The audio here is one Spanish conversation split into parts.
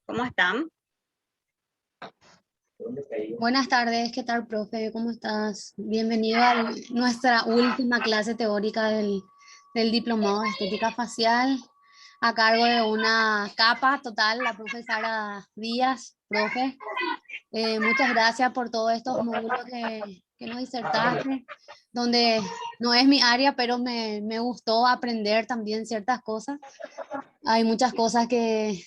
¿Cómo están? Buenas tardes, ¿qué tal, profe? ¿Cómo estás? Bienvenido a nuestra última clase teórica del Diplomado de Estética Facial, a cargo de una capa total, la profesora Díaz, profe. Muchas gracias por todos estos módulos que nos disertaste, donde no es mi área, pero me gustó aprender también ciertas cosas. Hay muchas cosas que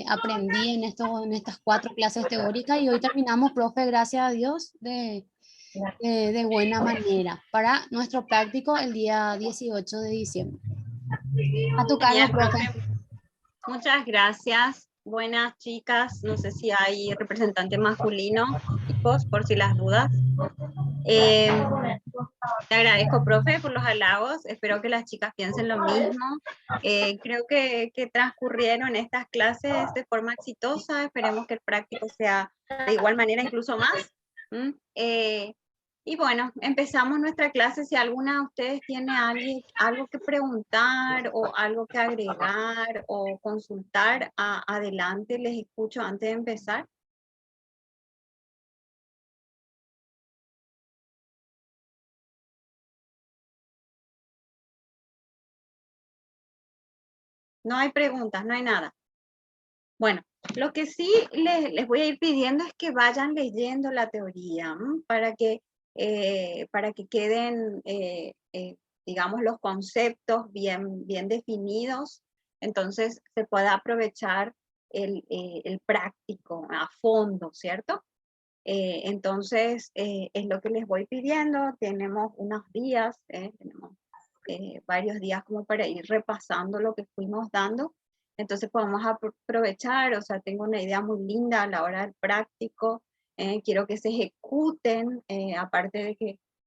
aprendí en estas 4 clases teóricas y hoy terminamos, profe, gracias a Dios, de buena manera para nuestro práctico el día 18 de diciembre. A tu cargo, Genial, profe. profe. Muchas gracias. Buenas chicas. No sé si hay representante masculino, chicos, por si las dudas. Te agradezco, profe, por los halagos. Espero que las chicas piensen lo mismo. Creo que transcurrieron estas clases de forma exitosa. Esperemos que el práctico sea de igual manera, incluso más. Y bueno, empezamos nuestra clase. Si alguna de ustedes tiene algo que preguntar o algo que agregar o consultar, adelante, les escucho antes de empezar. No hay preguntas, no hay nada. Bueno, lo que sí les voy a ir pidiendo es que vayan leyendo la teoría para que queden, digamos, los conceptos bien definidos, entonces se pueda aprovechar el práctico a fondo, ¿cierto? Entonces, es lo que les voy pidiendo. Tenemos unos días, tenemos varios días como para ir repasando lo que fuimos dando. Entonces podemos aprovechar, o sea, tengo una idea muy linda a la hora del práctico. Quiero que se ejecuten, aparte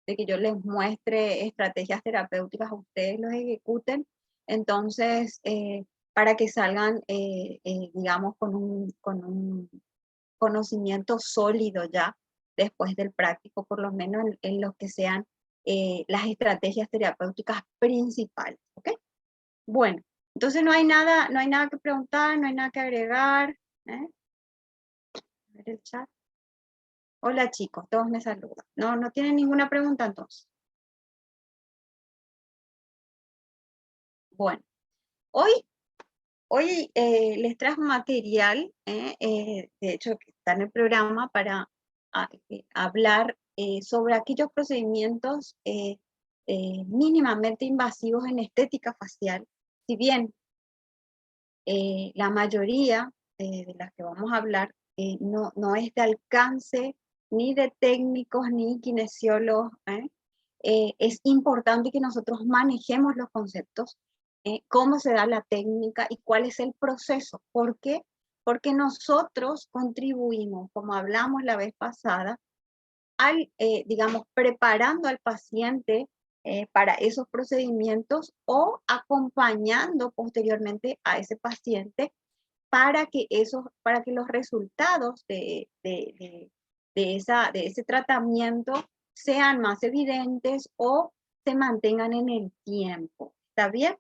de que yo les muestre estrategias terapéuticas, a ustedes los ejecuten. Entonces, para que salgan, digamos, con un conocimiento sólido ya después del práctico, por lo menos en lo que sean las estrategias terapéuticas principales, ¿ok? Bueno, entonces no hay nada que preguntar, no hay nada que agregar. ¿Eh? A ver el chat. Hola chicos, todos me saludan. No tienen ninguna pregunta entonces. Bueno, hoy les trajo material, de hecho que está en el programa para hablar sobre aquellos procedimientos mínimamente invasivos en estética facial. Si bien la mayoría de las que vamos a hablar no es de alcance ni de técnicos ni kinesiólogos, es importante que nosotros manejemos los conceptos, cómo se da la técnica y cuál es el proceso. ¿Por qué? Porque nosotros contribuimos, como hablamos la vez pasada, digamos, preparando al paciente para esos procedimientos o acompañando posteriormente a ese paciente para que los resultados de ese tratamiento sean más evidentes o se mantengan en el tiempo. ¿Está bien?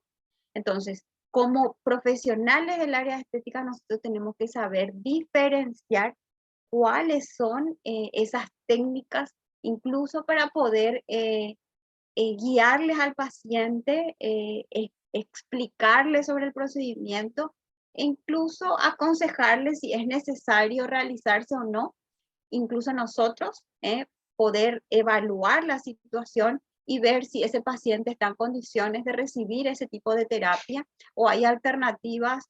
Entonces, como profesionales del área de estética, nosotros tenemos que saber diferenciar cuáles son esas técnicas, incluso para poder guiarles al paciente, explicarles sobre el procedimiento e incluso aconsejarles si es necesario realizarse o no. Incluso nosotros poder evaluar la situación y ver si ese paciente está en condiciones de recibir ese tipo de terapia o hay alternativas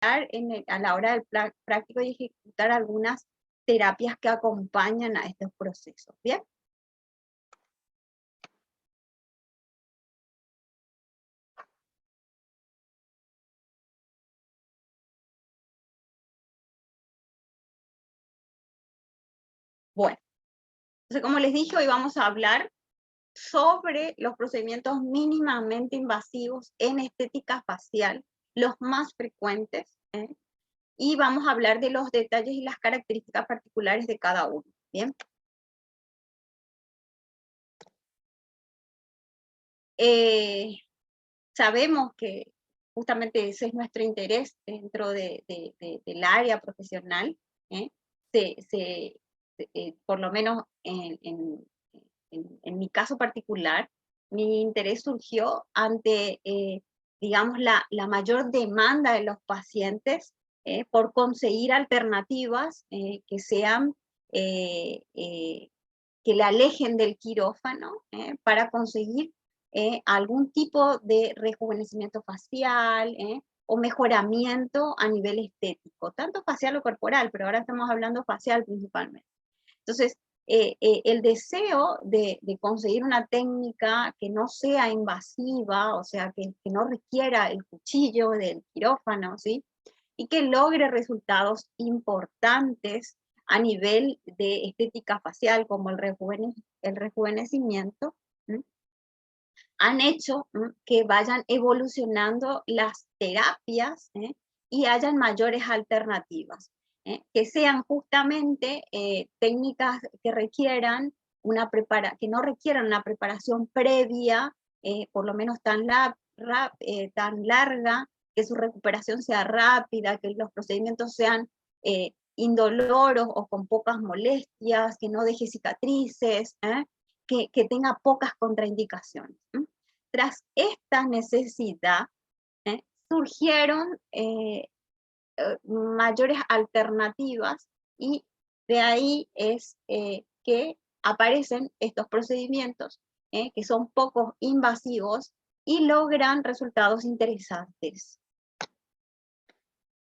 a la hora del práctico y ejecutar algunas terapias que acompañan a estos procesos. ¿Bien? Bueno, entonces como les dije, hoy vamos a hablar sobre los procedimientos mínimamente invasivos en estética facial, los más frecuentes, y vamos a hablar de los detalles y las características particulares de cada uno. Bien. Sabemos que justamente ese es nuestro interés dentro del área profesional, ¿eh? Por lo menos en mi caso particular, mi interés surgió ante, digamos, la mayor demanda de los pacientes por conseguir alternativas que sean, que le alejen del quirófano para conseguir algún tipo de rejuvenecimiento facial o mejoramiento a nivel estético, tanto facial o corporal, pero ahora estamos hablando facial principalmente. Entonces, el deseo de conseguir una técnica que no sea invasiva, o sea, que no requiera el cuchillo del quirófano, ¿sí? Y que logre resultados importantes a nivel de estética facial, como el rejuvenecimiento, ¿sí? Han hecho que vayan evolucionando las terapias y hayan mayores alternativas, que sean justamente técnicas que requieran que no requieran una preparación previa, por lo menos tan larga, que su recuperación sea rápida, que los procedimientos sean indoloros o con pocas molestias, que no deje cicatrices, que tenga pocas contraindicaciones. Tras esta necesidad, surgieron mayores alternativas y de ahí es que aparecen estos procedimientos que son poco invasivos y logran resultados interesantes.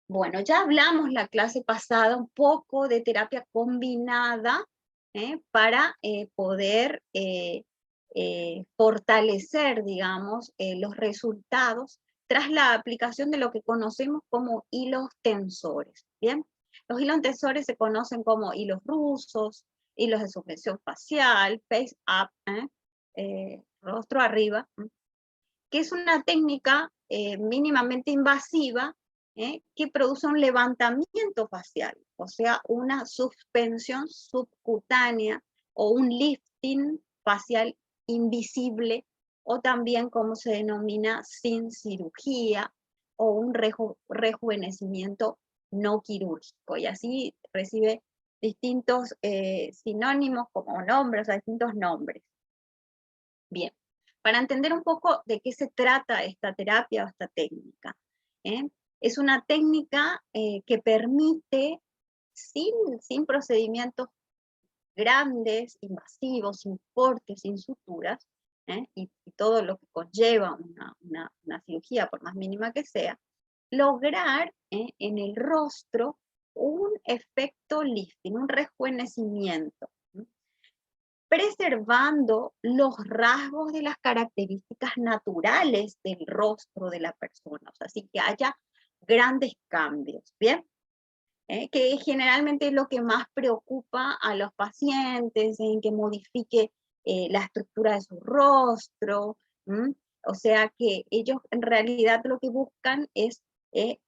Bueno, ya hablamos la clase pasada un poco de terapia combinada para poder fortalecer, digamos, los resultados tras la aplicación de lo que conocemos como hilos tensores, ¿bien? Los hilos tensores se conocen como hilos rusos, hilos de sujeción facial, face up, rostro arriba, que es una técnica mínimamente invasiva que produce un levantamiento facial, o sea, una suspensión subcutánea o un lifting facial invisible, o también como se denomina sin cirugía, o un rejuvenecimiento no quirúrgico, y así recibe distintos sinónimos como nombres, o sea, distintos nombres. Bien, para entender un poco de qué se trata esta terapia o esta técnica. Es una técnica que permite, sin procedimientos grandes, invasivos, sin cortes, sin suturas, y todo lo que conlleva una cirugía, por más mínima que sea, lograr en el rostro un efecto lifting, un rejuvenecimiento, preservando los rasgos de las características naturales del rostro de la persona, o sea, así que haya grandes cambios, ¿bien? Que generalmente es lo que más preocupa a los pacientes, en que modifique la estructura de su rostro, o sea que ellos en realidad lo que buscan es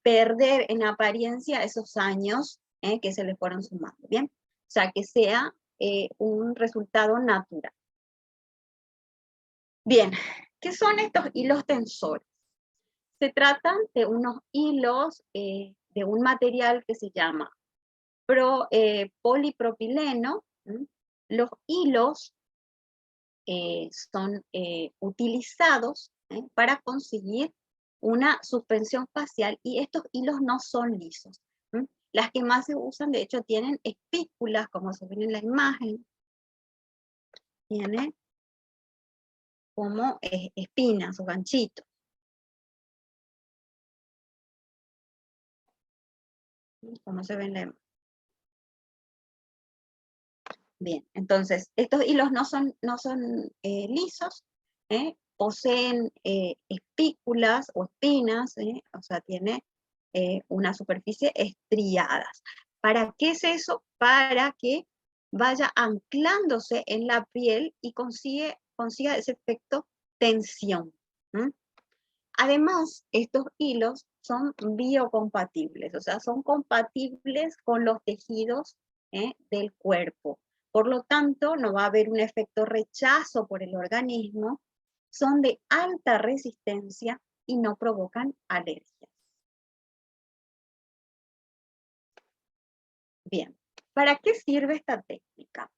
perder en apariencia esos años que se les fueron sumando, ¿bien? O sea, que sea un resultado natural. Bien, ¿qué son estos hilos tensores? Se tratan de unos hilos de un material que se llama polipropileno. Los hilos son utilizados para conseguir una suspensión facial, y estos hilos no son lisos. Las que más se usan, de hecho, tienen espículas, como se ve en la imagen. Tiene como espinas o ganchitos. Como se ve en la imagen. Bien, entonces, estos hilos no son lisos, poseen espículas o espinas, o sea, tiene una superficie estriadas. ¿Para qué es eso? Para que vaya anclándose en la piel y consiga ese efecto tensión. Además, estos hilos son biocompatibles, o sea, son compatibles con los tejidos del cuerpo. Por lo tanto, no va a haber un efecto rechazo por el organismo son de alta resistencia y no provocan alergias. Bien, ¿para qué sirve esta técnica?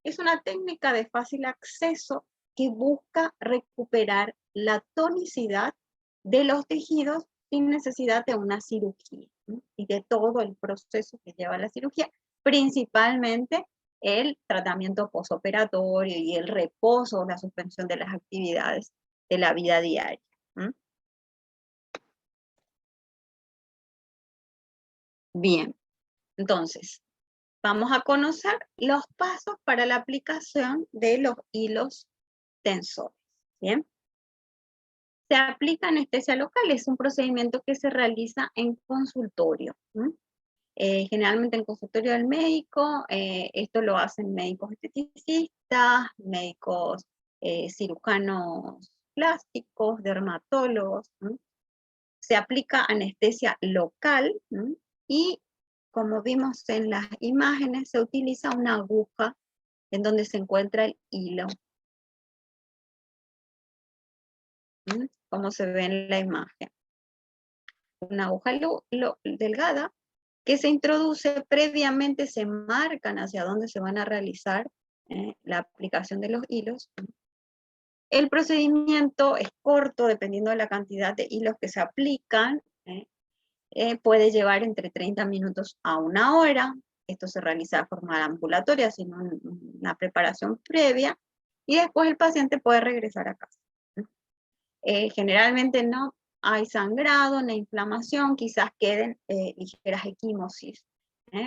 Es una técnica de fácil acceso que busca recuperar la tonicidad de los tejidos sin necesidad de una cirugía y de todo el proceso que lleva la cirugía, principalmente el tratamiento postoperatorio y el reposo, la suspensión de las actividades de la vida diaria. Bien, entonces, vamos a conocer los pasos para la aplicación de los hilos tensores. Bien. Se aplica anestesia local, es un procedimiento que se realiza en consultorio. Generalmente en consultorio del médico, esto lo hacen médicos esteticistas, médicos cirujanos plásticos, dermatólogos. Se aplica anestesia local y, como vimos en las imágenes, se utiliza una aguja en donde se encuentra el hilo, como se ve en la imagen. Una aguja delgada que se introduce previamente, se marcan hacia dónde se van a realizar la aplicación de los hilos. El procedimiento es corto, dependiendo de la cantidad de hilos que se aplican. Puede llevar entre 30 minutos a 1 hora. Esto se realiza de forma ambulatoria, sin una preparación previa, y después el paciente puede regresar a casa. Generalmente no hay sangrado, no hay inflamación, quizás queden ligeras equimosis,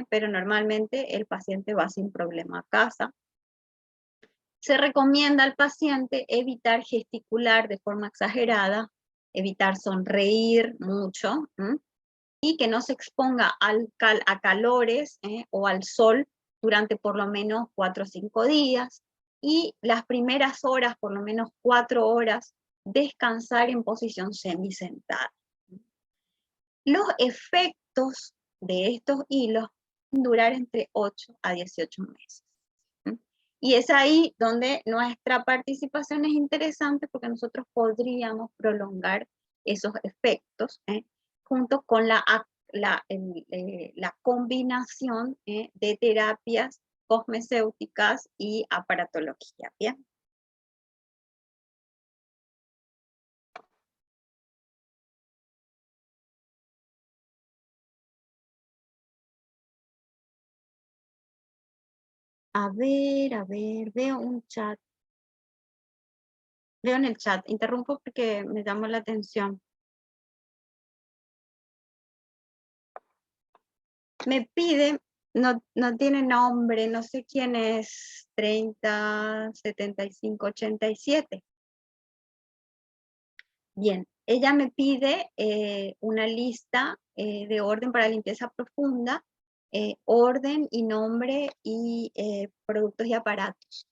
pero normalmente el paciente va sin problema a casa. Se recomienda al paciente evitar gesticular de forma exagerada, evitar sonreír mucho, y que no se exponga a calores o al sol durante por lo menos 4 o 5 días, y las primeras horas, por lo menos 4 horas, descansar en posición semisentada. Los efectos de estos hilos pueden durar entre 8 a 18 meses. Y es ahí donde nuestra participación es interesante, porque nosotros podríamos prolongar esos efectos junto con la combinación de terapias cosmecéuticas y aparatología. ¿Bien? A ver, veo un chat. Veo en el chat, interrumpo porque me llamó la atención. Me pide, no tiene nombre, no sé quién es, 30, 75, 87. Bien, ella me pide una lista de orden para limpieza profunda, orden y nombre y productos y aparatos.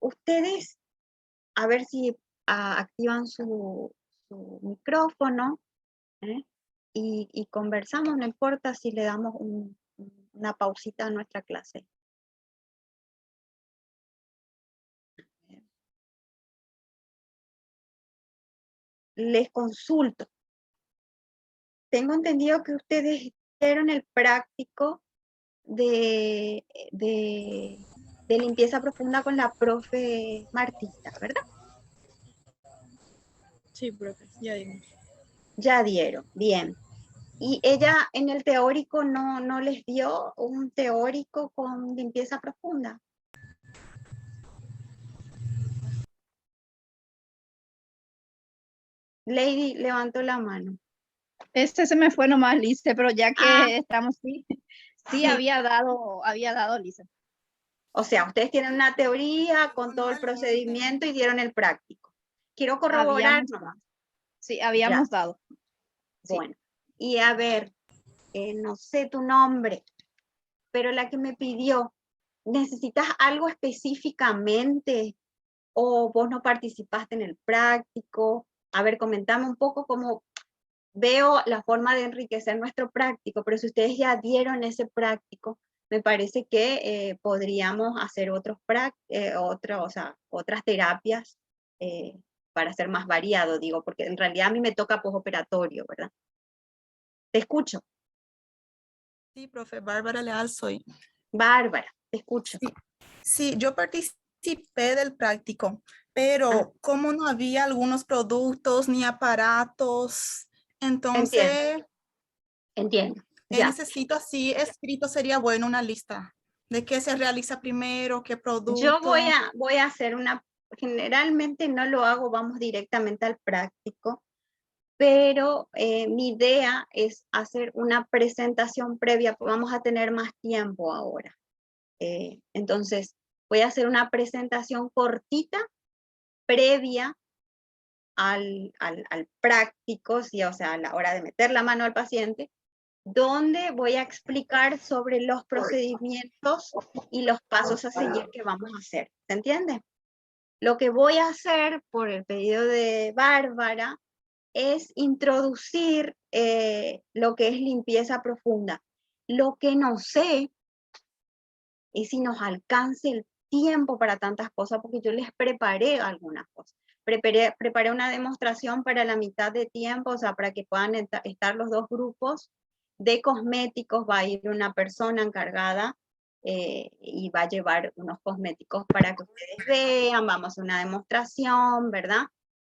Ustedes, a ver si activan su micrófono y conversamos, no importa si le damos una pausita a nuestra clase. Les consulto. Tengo entendido que ustedes hicieron el práctico de limpieza profunda con la profe Martita, ¿verdad? Sí, profe, ya dimos. Ya dieron, bien. ¿Y ella en el teórico no les dio un teórico con limpieza profunda? Lady levantó la mano. Este se me fue nomás, Lice, pero ya que estamos, sí, Sí. había dado Lice. O sea, ustedes tienen una teoría con todo el procedimiento y dieron el práctico. Quiero corroborar nomás. Sí, habíamos dado. Bueno, y a ver, no sé tu nombre, pero la que me pidió, ¿necesitas algo específicamente o vos no participaste en el práctico? A ver, comentame un poco cómo veo la forma de enriquecer nuestro práctico, pero si ustedes ya dieron ese práctico, me parece que podríamos hacer otras terapias para ser más variado, digo, porque en realidad a mí me toca postoperatorio, ¿verdad? Te escucho. Sí, profe, Bárbara Leal soy. Bárbara, te escucho. Sí, yo participé del práctico, pero como no había algunos productos ni aparatos, entonces Entiendo, ya. necesito así escrito, sería bueno una lista de qué se realiza primero, qué Yo producto. voy a hacer generalmente no lo hago, vamos directamente al práctico, pero mi idea es hacer una presentación previa, vamos a tener más tiempo ahora. Entonces, voy a hacer una presentación cortita, previa al práctico, sí, o sea, a la hora de meter la mano al paciente, donde voy a explicar sobre los procedimientos y los pasos a seguir que vamos a hacer. ¿Se entiende? Lo que voy a hacer, por el pedido de Bárbara, es introducir lo que es limpieza profunda. Lo que no sé es si nos alcance el tiempo para tantas cosas, porque yo les preparé algunas cosas. Preparé una demostración para la mitad de tiempo, o sea, para que puedan estar los dos grupos de cosméticos. Va a ir una persona encargada y va a llevar unos cosméticos para que ustedes vean, vamos a hacer una demostración, ¿verdad?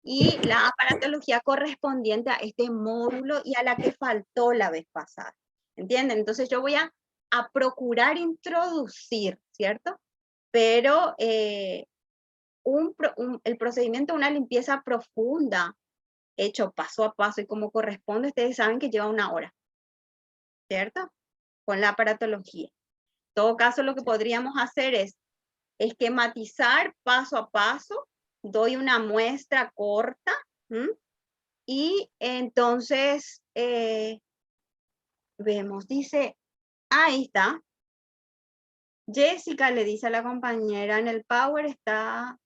Y la aparatología correspondiente a este módulo y a la que faltó la vez pasada. ¿Entienden? Entonces yo voy a procurar introducir, ¿cierto? Pero el procedimiento de una limpieza profunda, hecho paso a paso y como corresponde, ustedes saben que lleva 1 hora, ¿cierto? Con la aparatología. En todo caso, lo que podríamos hacer es esquematizar paso a paso, doy una muestra corta, y entonces vemos, dice, ahí está. Jessica le dice a la compañera, en el Power está,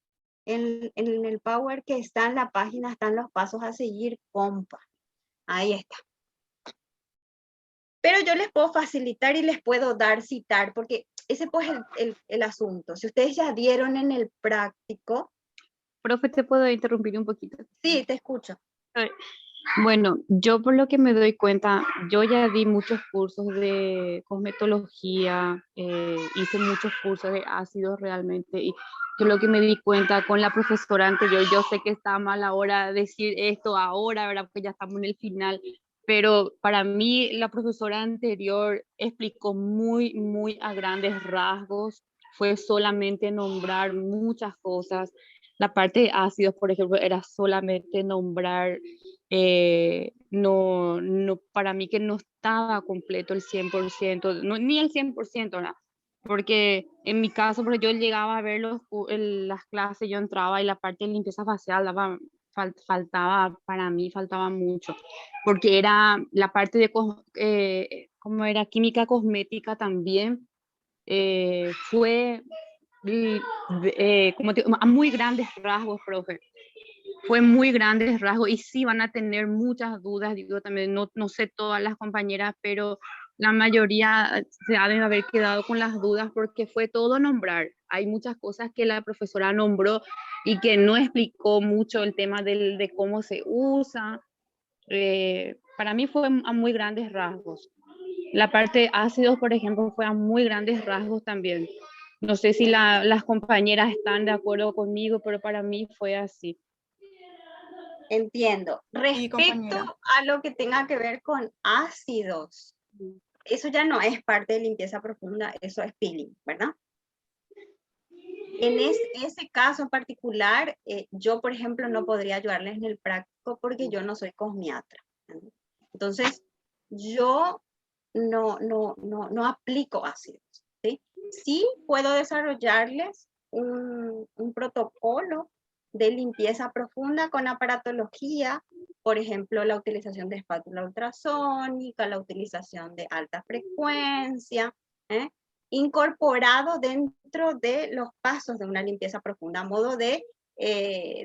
en el Power que está en la página, están los pasos a seguir, compa. Ahí está. Pero yo les puedo facilitar y les puedo citar, porque ese pues es el asunto. Si ustedes ya dieron en el práctico. Profe, ¿te puedo interrumpir un poquito? Sí, te escucho. Bueno, yo por lo que me doy cuenta, yo ya di muchos cursos de cosmetología, hice muchos cursos de ácidos realmente, y yo lo que me di cuenta con la profesora anterior, yo sé que está mal ahora decir esto ahora, ¿verdad? Porque ya estamos en el final, pero para mí la profesora anterior explicó muy a grandes rasgos, fue solamente nombrar muchas cosas. La parte de ácidos, por ejemplo, era solamente nombrar, no, para mí que no estaba completo el 100%, no, ni el 100%, ¿verdad? Porque en mi caso, porque yo llegaba a ver las clases, yo entraba y la parte de limpieza facial faltaba, para mí faltaba mucho, porque era la parte de, como era química cosmética también, fue como a muy grandes rasgos, profe. Fue muy grandes rasgos y sí van a tener muchas dudas, digo también, no sé todas las compañeras, pero la mayoría se ha de haber quedado con las dudas porque fue todo nombrar. Hay muchas cosas que la profesora nombró y que no explicó mucho el tema de cómo se usa. Para mí fue a muy grandes rasgos. La parte de ácidos, por ejemplo, fue a muy grandes rasgos también. No sé si las compañeras están de acuerdo conmigo, pero para mí fue así. Entiendo. Sí, Respecto compañera. a lo que tenga que ver con ácidos, eso ya no es parte de limpieza profunda, eso es peeling, ¿verdad? En ese caso en particular, yo, por ejemplo, no podría ayudarles en el práctico porque yo no soy cosmiatra. Entonces, yo no aplico ácidos, ¿sí? Sí puedo desarrollarles un protocolo de limpieza profunda con aparatología, por ejemplo, la utilización de espátula ultrasónica, la utilización de alta frecuencia, incorporado dentro de los pasos de una limpieza profunda, a modo de,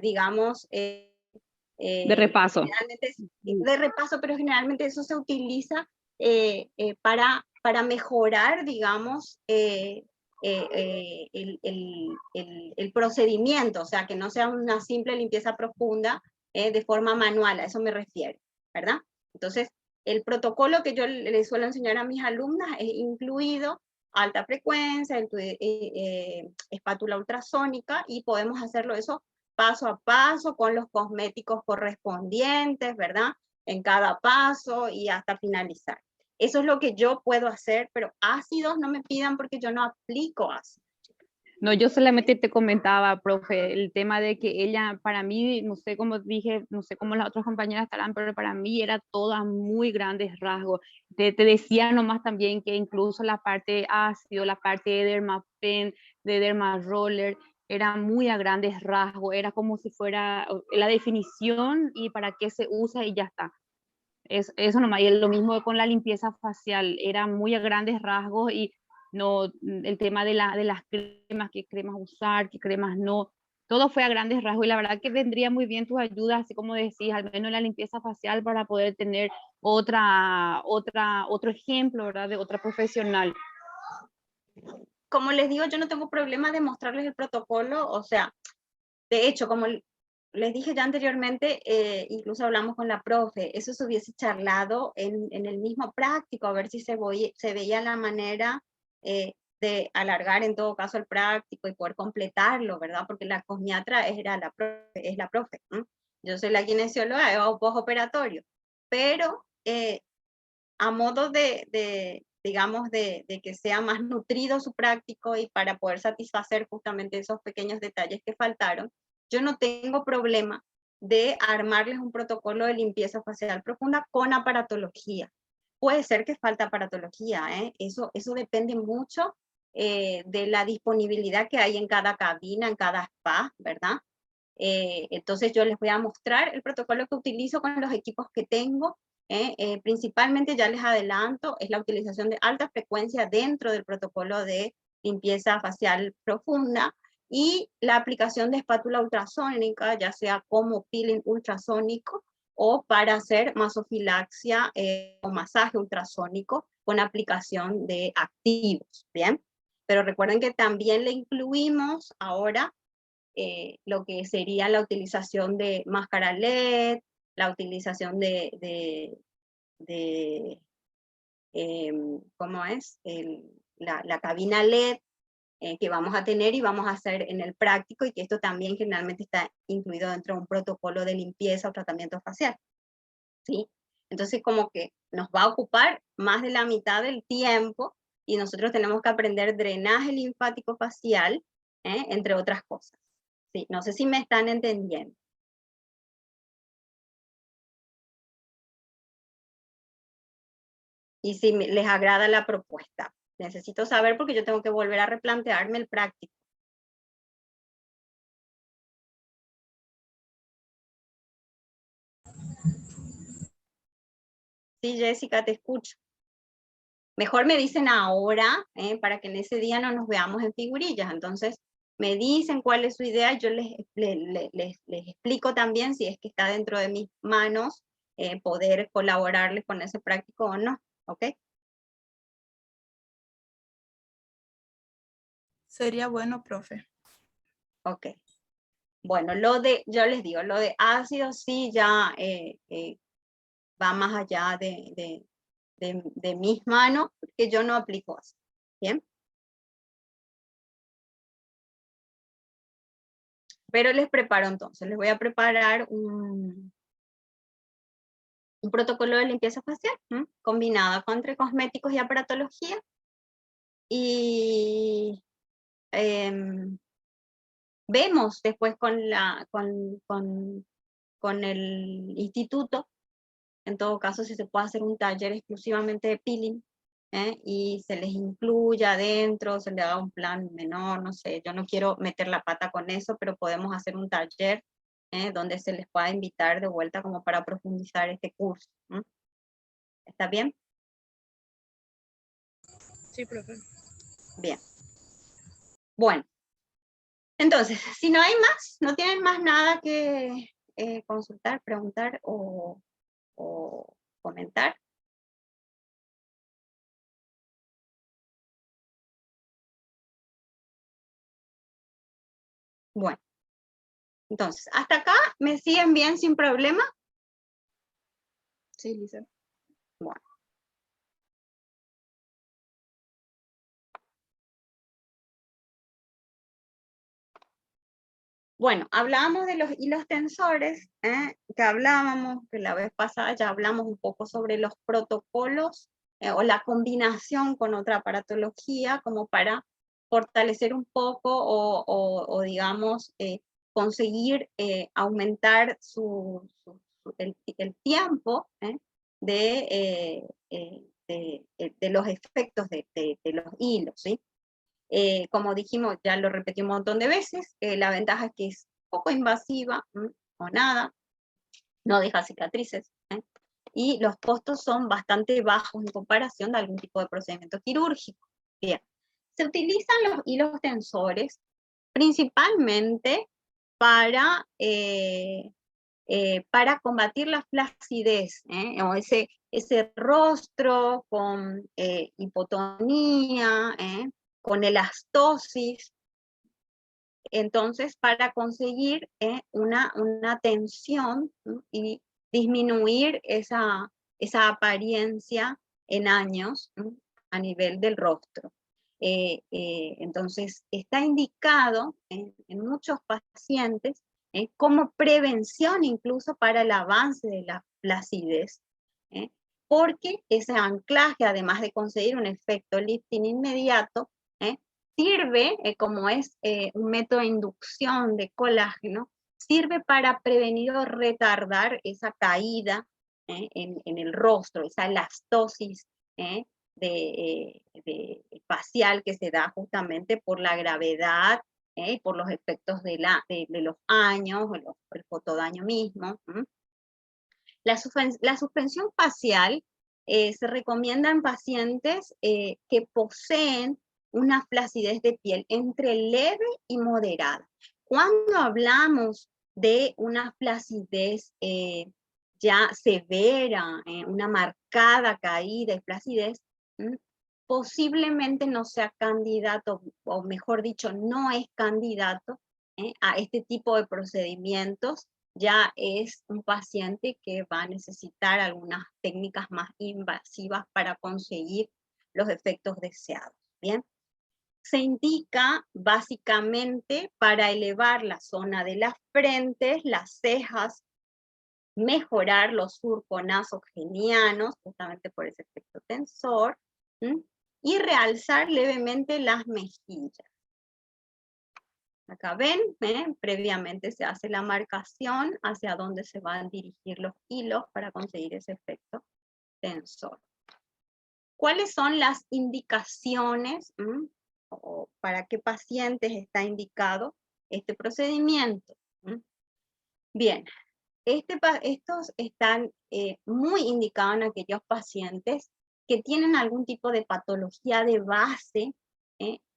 digamos, De repaso. De repaso, pero generalmente eso se utiliza para mejorar, digamos, el procedimiento, o sea, que no sea una simple limpieza profunda de forma manual, a eso me refiero, ¿verdad? Entonces, el protocolo que yo le suelo enseñar a mis alumnas es incluido alta frecuencia, espátula ultrasónica, y podemos hacerlo eso paso a paso con los cosméticos correspondientes, ¿verdad? En cada paso y hasta finalizar. Eso es lo que yo puedo hacer, pero ácidos no me pidan porque yo no aplico ácidos. No, yo solamente te comentaba, profe, el tema de que ella, para mí, no sé cómo dije, no sé cómo las otras compañeras estarán, pero para mí era toda muy grandes rasgos. Te decía nomás también que incluso la parte de ácido, la parte de Dermapen, de Dermaroller, era muy a grandes rasgos, era como si fuera la definición y para qué se usa y ya está. Eso nomás, y lo mismo con la limpieza facial, era muy a grandes rasgos y no, el tema de las cremas, qué cremas usar, qué cremas no, todo fue a grandes rasgos y la verdad que vendría muy bien tus ayudas, así como decís, al menos en la limpieza facial para poder tener otro ejemplo, ¿verdad? De otra profesional. Como les digo, yo no tengo problema de mostrarles el protocolo, o sea, de hecho, como les dije ya anteriormente, incluso hablamos con la profe, eso se hubiese charlado en el mismo práctico, a ver si se veía la manera de alargar en todo caso el práctico y poder completarlo, ¿verdad? Porque la cosmiatra es la profe. Yo soy la kinesióloga o postoperatorio, pero a modo digamos, de que sea más nutrido su práctico y para poder satisfacer justamente esos pequeños detalles que faltaron, yo no tengo problema de armarles un protocolo de limpieza facial profunda con aparatología. Puede ser que falta aparatología, eso depende mucho de la disponibilidad que hay en cada cabina, en cada spa, ¿verdad? Entonces yo les voy a mostrar el protocolo que utilizo con los equipos que tengo. Principalmente, ya les adelanto, es la utilización de alta frecuencia dentro del protocolo de limpieza facial profunda y la aplicación de espátula ultrasónica, ya sea como peeling ultrasónico o para hacer masofilaxia o masaje ultrasónico con aplicación de activos, ¿bien? Pero recuerden que también le incluimos ahora lo que sería la utilización de máscara LED, la utilización ¿cómo es? La cabina LED que vamos a tener y vamos a hacer en el práctico, y que esto también generalmente está incluido dentro de un protocolo de limpieza o tratamiento facial, ¿sí? Entonces como que nos va a ocupar más de la mitad del tiempo y nosotros tenemos que aprender drenaje linfático facial, entre otras cosas. Sí, no sé si me están entendiendo. Y si les agrada la propuesta. Necesito saber porque yo tengo que volver a replantearme el práctico. Sí, Jessica, te escucho. Mejor me dicen ahora, para que en ese día no nos veamos en figurillas. Entonces, me dicen cuál es su idea, yo les explico también si es que está dentro de mis manos poder colaborarles con ese práctico o no, ¿ok? Sería bueno, profe. Ok. Bueno, yo les digo, lo de ácido sí ya va más allá de mis manos, porque yo no aplico ácido, ¿bien? Pero les preparo entonces, les voy a preparar un protocolo de limpieza facial, combinado con entre cosméticos y aparatología, y vemos después con el instituto, en todo caso, si se puede hacer un taller exclusivamente de peeling, y se les incluya adentro, se le haga un plan menor, no sé, yo no quiero meter la pata con eso, pero podemos hacer un taller donde se les pueda invitar de vuelta como para profundizar este curso. ¿Está bien? Sí, profe. Bien. Bueno, entonces, si no hay más, no tienen más nada que consultar, preguntar o comentar. Bueno, entonces, ¿hasta acá me siguen bien sin problema? Sí, Lisa. Bueno. Bueno, hablábamos de los hilos tensores, que la vez pasada ya hablamos un poco sobre los protocolos o la combinación con otra aparatología como para fortalecer un poco o digamos, conseguir aumentar el tiempo de los efectos de los hilos, ¿sí? Como dijimos, ya lo repetí un montón de veces, la ventaja es que es poco invasiva o nada, no deja cicatrices, y los costos son bastante bajos en comparación de algún tipo de procedimiento quirúrgico. Bien, se utilizan los hilos tensores principalmente para combatir la flacidez, o ese rostro con hipotonía, con elastosis. Entonces, para conseguir una tensión, ¿no? Y disminuir esa apariencia en años, ¿no? A nivel del rostro. Entonces, está indicado en muchos pacientes como prevención incluso para el avance de la flacidez, porque ese anclaje, además de conseguir un efecto lifting inmediato, sirve, como es un método de inducción de colágeno, sirve para prevenir o retardar esa caída en el rostro, esa elastosis facial que se da justamente por la gravedad, por los efectos de los años, el fotodaño mismo. La suspensión facial se recomienda en pacientes que poseen una flacidez de piel entre leve y moderada. Cuando hablamos de una flacidez ya severa, una marcada caída y flacidez, posiblemente no sea candidato, o mejor dicho, no es candidato a este tipo de procedimientos. Ya es un paciente que va a necesitar algunas técnicas más invasivas para conseguir los efectos deseados. Bien, se indica básicamente para elevar la zona de las frentes, las cejas, mejorar los surcos nasogenianos, justamente por ese efecto tensor, y realzar levemente las mejillas. Acá ven, previamente se hace la marcación hacia dónde se van a dirigir los hilos para conseguir ese efecto tensor. ¿Cuáles son las indicaciones o para qué pacientes está indicado este procedimiento? Bien, estos están muy indicados en aquellos pacientes que tienen algún tipo de patología de base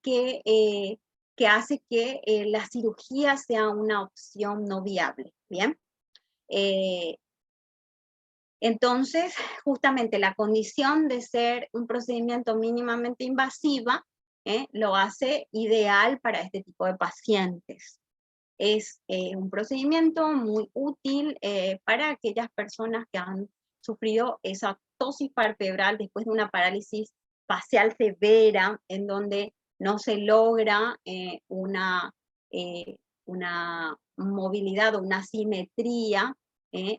que hace que la cirugía sea una opción no viable, ¿bien? Entonces, justamente la condición de ser un procedimiento mínimamente invasiva lo hace ideal para este tipo de pacientes. Es un procedimiento muy útil para aquellas personas que han sufrido esa ptosis palpebral después de una parálisis facial severa, en donde no se logra una movilidad o una simetría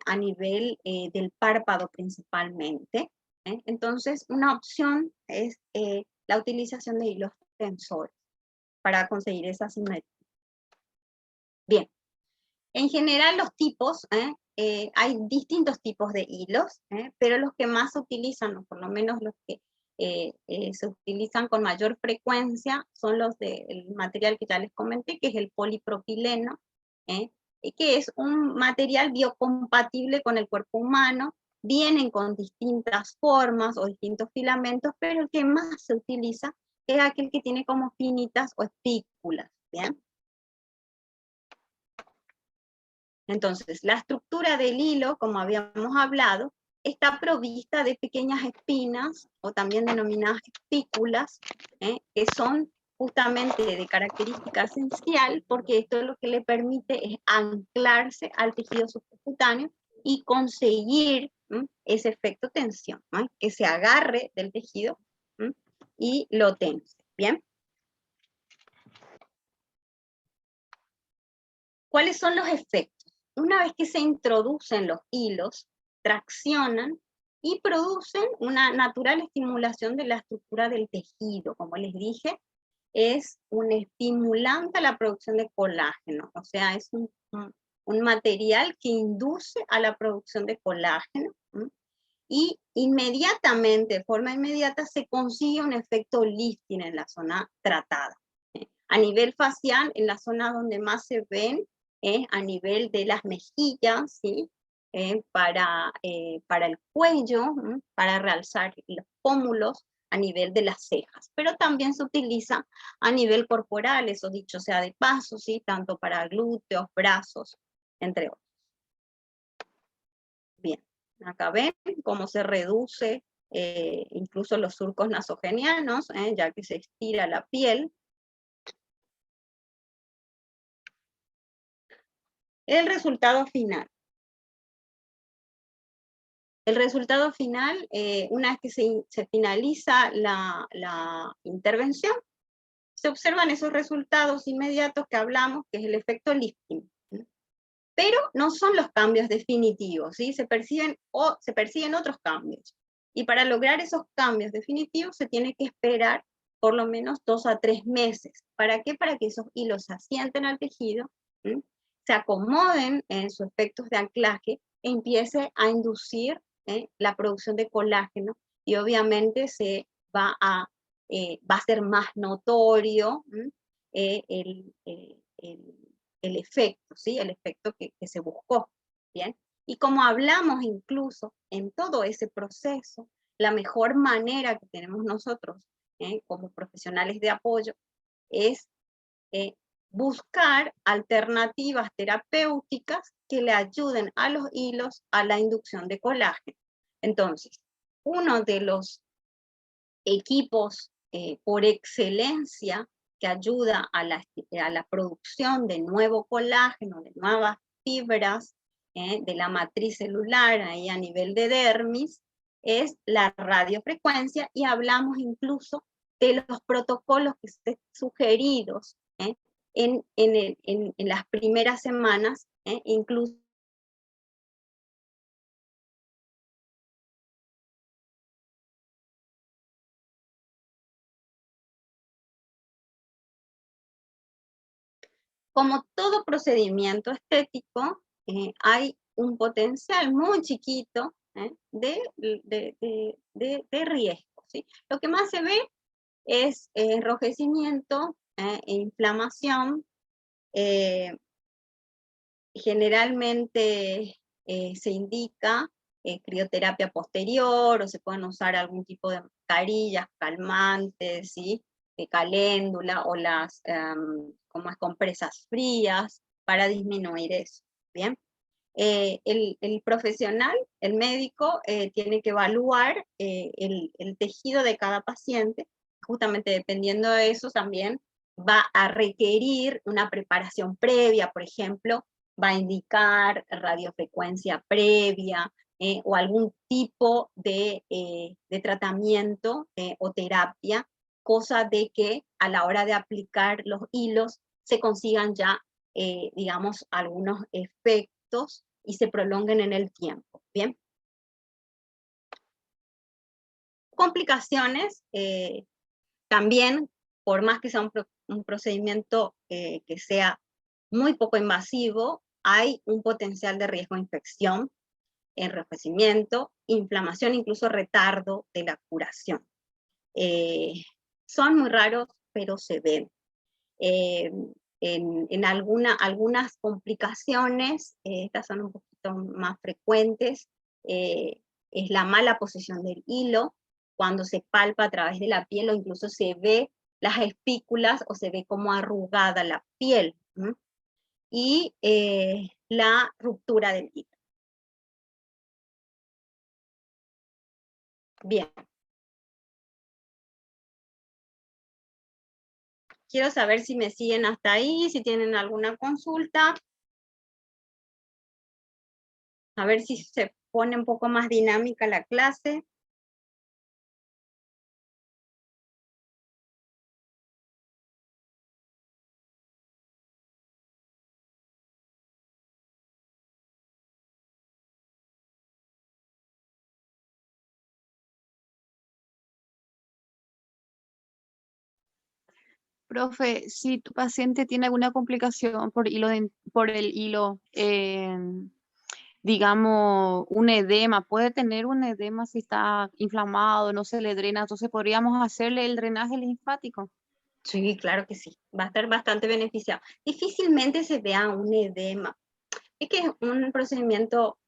a nivel del párpado principalmente. Entonces, una opción es la utilización de hilos tensores para conseguir esa simetría. Bien, en general los tipos, hay distintos tipos de hilos, pero los que más se utilizan, o por lo menos los que se utilizan con mayor frecuencia, son los del material que ya les comenté, que es el polipropileno, que es un material biocompatible con el cuerpo humano, vienen con distintas formas o distintos filamentos, pero el que más se utiliza es aquel que tiene como finitas o espículas, ¿bien? Entonces, la estructura del hilo, como habíamos hablado, está provista de pequeñas espinas, o también denominadas espículas, que son justamente de característica esencial, porque esto lo que le permite es anclarse al tejido subcutáneo y conseguir ese efecto tensión, ¿no? Que se agarre del tejido y lo tense. ¿Bien? ¿Cuáles son los efectos? Una vez que se introducen los hilos, traccionan y producen una natural estimulación de la estructura del tejido. Como les dije, es un estimulante a la producción de colágeno, o sea, es un material que induce a la producción de colágeno, y inmediatamente, de forma inmediata, se consigue un efecto lifting en la zona tratada. A nivel facial, en la zona donde más se ven, a nivel de las mejillas, ¿sí? Para el cuello, para realzar los pómulos, a nivel de las cejas, pero también se utiliza a nivel corporal, eso dicho sea de paso, ¿sí? Tanto para glúteos, brazos, entre otros. Bien, acá ven cómo se reduce incluso los surcos nasogenianos, ya que se estira la piel. El resultado final. El resultado final, una vez que se finaliza la intervención, se observan esos resultados inmediatos que hablamos, que es el efecto lifting. Pero no son los cambios definitivos, ¿sí? Se perciben otros cambios. Y para lograr esos cambios definitivos se tiene que esperar por lo menos 2 a 3 meses. ¿Para qué? Para que esos hilos se asienten al tejido, se acomoden en sus efectos de anclaje e empiece a inducir la producción de colágeno, y obviamente se va a ser más notorio el efecto, ¿sí? El efecto que se buscó, ¿bien? Y como hablamos incluso en todo ese proceso, la mejor manera que tenemos nosotros como profesionales de apoyo es buscar alternativas terapéuticas que le ayuden a los hilos a la inducción de colágeno. Entonces, uno de los equipos por excelencia que ayuda a la producción de nuevo colágeno, de nuevas fibras de la matriz celular ahí a nivel de dermis, es la radiofrecuencia, y hablamos incluso de los protocolos que estén sugeridos en las primeras semanas, incluso como todo procedimiento estético, hay un potencial muy chiquito de riesgo, ¿sí? Lo que más se ve es enrojecimiento e inflamación. Generalmente se indica crioterapia posterior, o se pueden usar algún tipo de mascarillas, calmantes, ¿sí? Caléndula, o las como es, compresas frías para disminuir eso. Bien. El profesional, el médico, tiene que evaluar el tejido de cada paciente. Justamente dependiendo de eso también va a requerir una preparación previa. Por ejemplo, va a indicar radiofrecuencia previa, o algún tipo de tratamiento o terapia, cosa de que a la hora de aplicar los hilos se consigan ya, digamos, algunos efectos y se prolonguen en el tiempo. Bien. Complicaciones, también, por más que sea un procedimiento que sea muy poco invasivo, hay un potencial de riesgo de infección, enrojecimiento, inflamación, incluso retardo de la curación. Son muy raros, pero se ven. En algunas complicaciones, estas son un poquito más frecuentes, es la mala posición del hilo, cuando se palpa a través de la piel, o incluso se ve las espículas, o se ve como arrugada la piel, y la ruptura del hilo. Bien. quiero saber si me siguen hasta ahí, si tienen alguna consulta. A ver si se pone un poco más dinámica la clase. Profe, si tu paciente tiene alguna complicación por el hilo, digamos, un edema, puede tener un edema si está inflamado, no se le drena, entonces podríamos hacerle el drenaje linfático. Sí, claro que sí, va a estar bastante beneficiado. Difícilmente se vea un edema. Es que es un procedimiento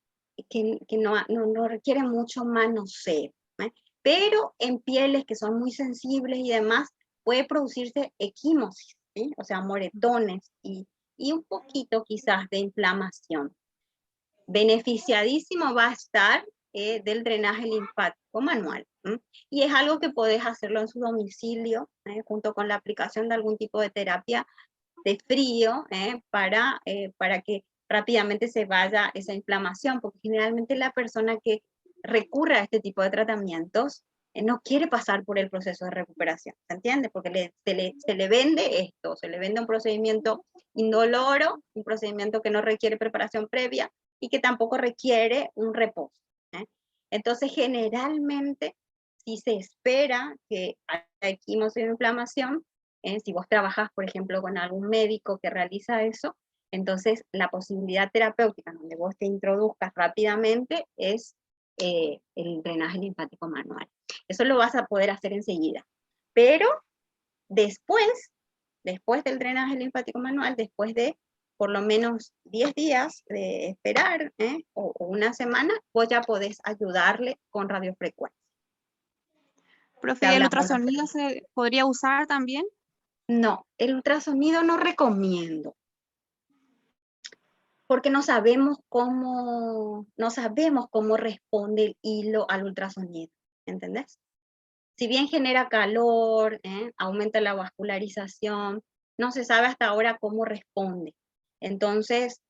que no requiere mucho manoseo, ¿eh? Pero en pieles que son muy sensibles y demás, puede producirse equimosis, ¿sí? O sea, moretones y un poquito quizás de inflamación. Beneficiadísimo va a estar del drenaje linfático manual. Y es algo que podés hacerlo en su domicilio, junto con la aplicación de algún tipo de terapia de frío, para que rápidamente se vaya esa inflamación, porque generalmente la persona que recurre a este tipo de tratamientos no quiere pasar por el proceso de recuperación, ¿se entiende? Porque se le vende esto, se le vende un procedimiento indoloro, un procedimiento que no requiere preparación previa y que tampoco requiere un reposo. Entonces, generalmente, si se espera que haya equimosis o inflamación, si vos trabajás, por ejemplo, con algún médico que realiza eso, entonces la posibilidad terapéutica donde vos te introduzcas rápidamente es el drenaje linfático manual. Eso lo vas a poder hacer enseguida. Pero después del drenaje linfático manual, después de por lo menos 10 días de esperar, o una semana, vos ya podés ayudarle con radiofrecuencia. Profe, ¿el ultrasonido se podría usar también? No, el ultrasonido no recomiendo, porque no sabemos cómo responde el hilo al ultrasonido, ¿entendés? Si bien genera calor, aumenta la vascularización, no se sabe hasta ahora cómo responde. Entonces,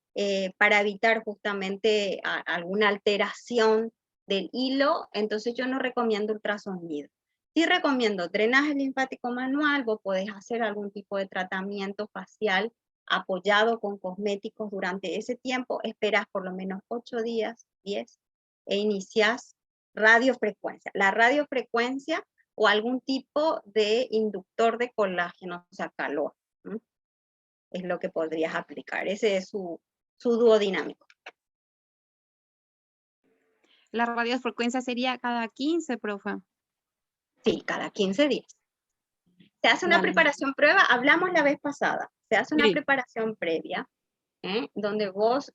para evitar justamente alguna alteración del hilo, entonces yo no recomiendo ultrasonido. Sí recomiendo drenaje linfático manual, vos podés hacer algún tipo de tratamiento facial apoyado con cosméticos durante ese tiempo, esperas por lo menos 8 días, 10, e iniciás radiofrecuencia. La radiofrecuencia o algún tipo de inductor de colágeno, o sea, calor. Es lo que podrías aplicar. Ese es su duodinámico. La radiofrecuencia sería cada 15, profe. Sí, cada 15 días. Se hace una preparación prueba, hablamos la vez pasada, se hace una preparación previa, donde vos,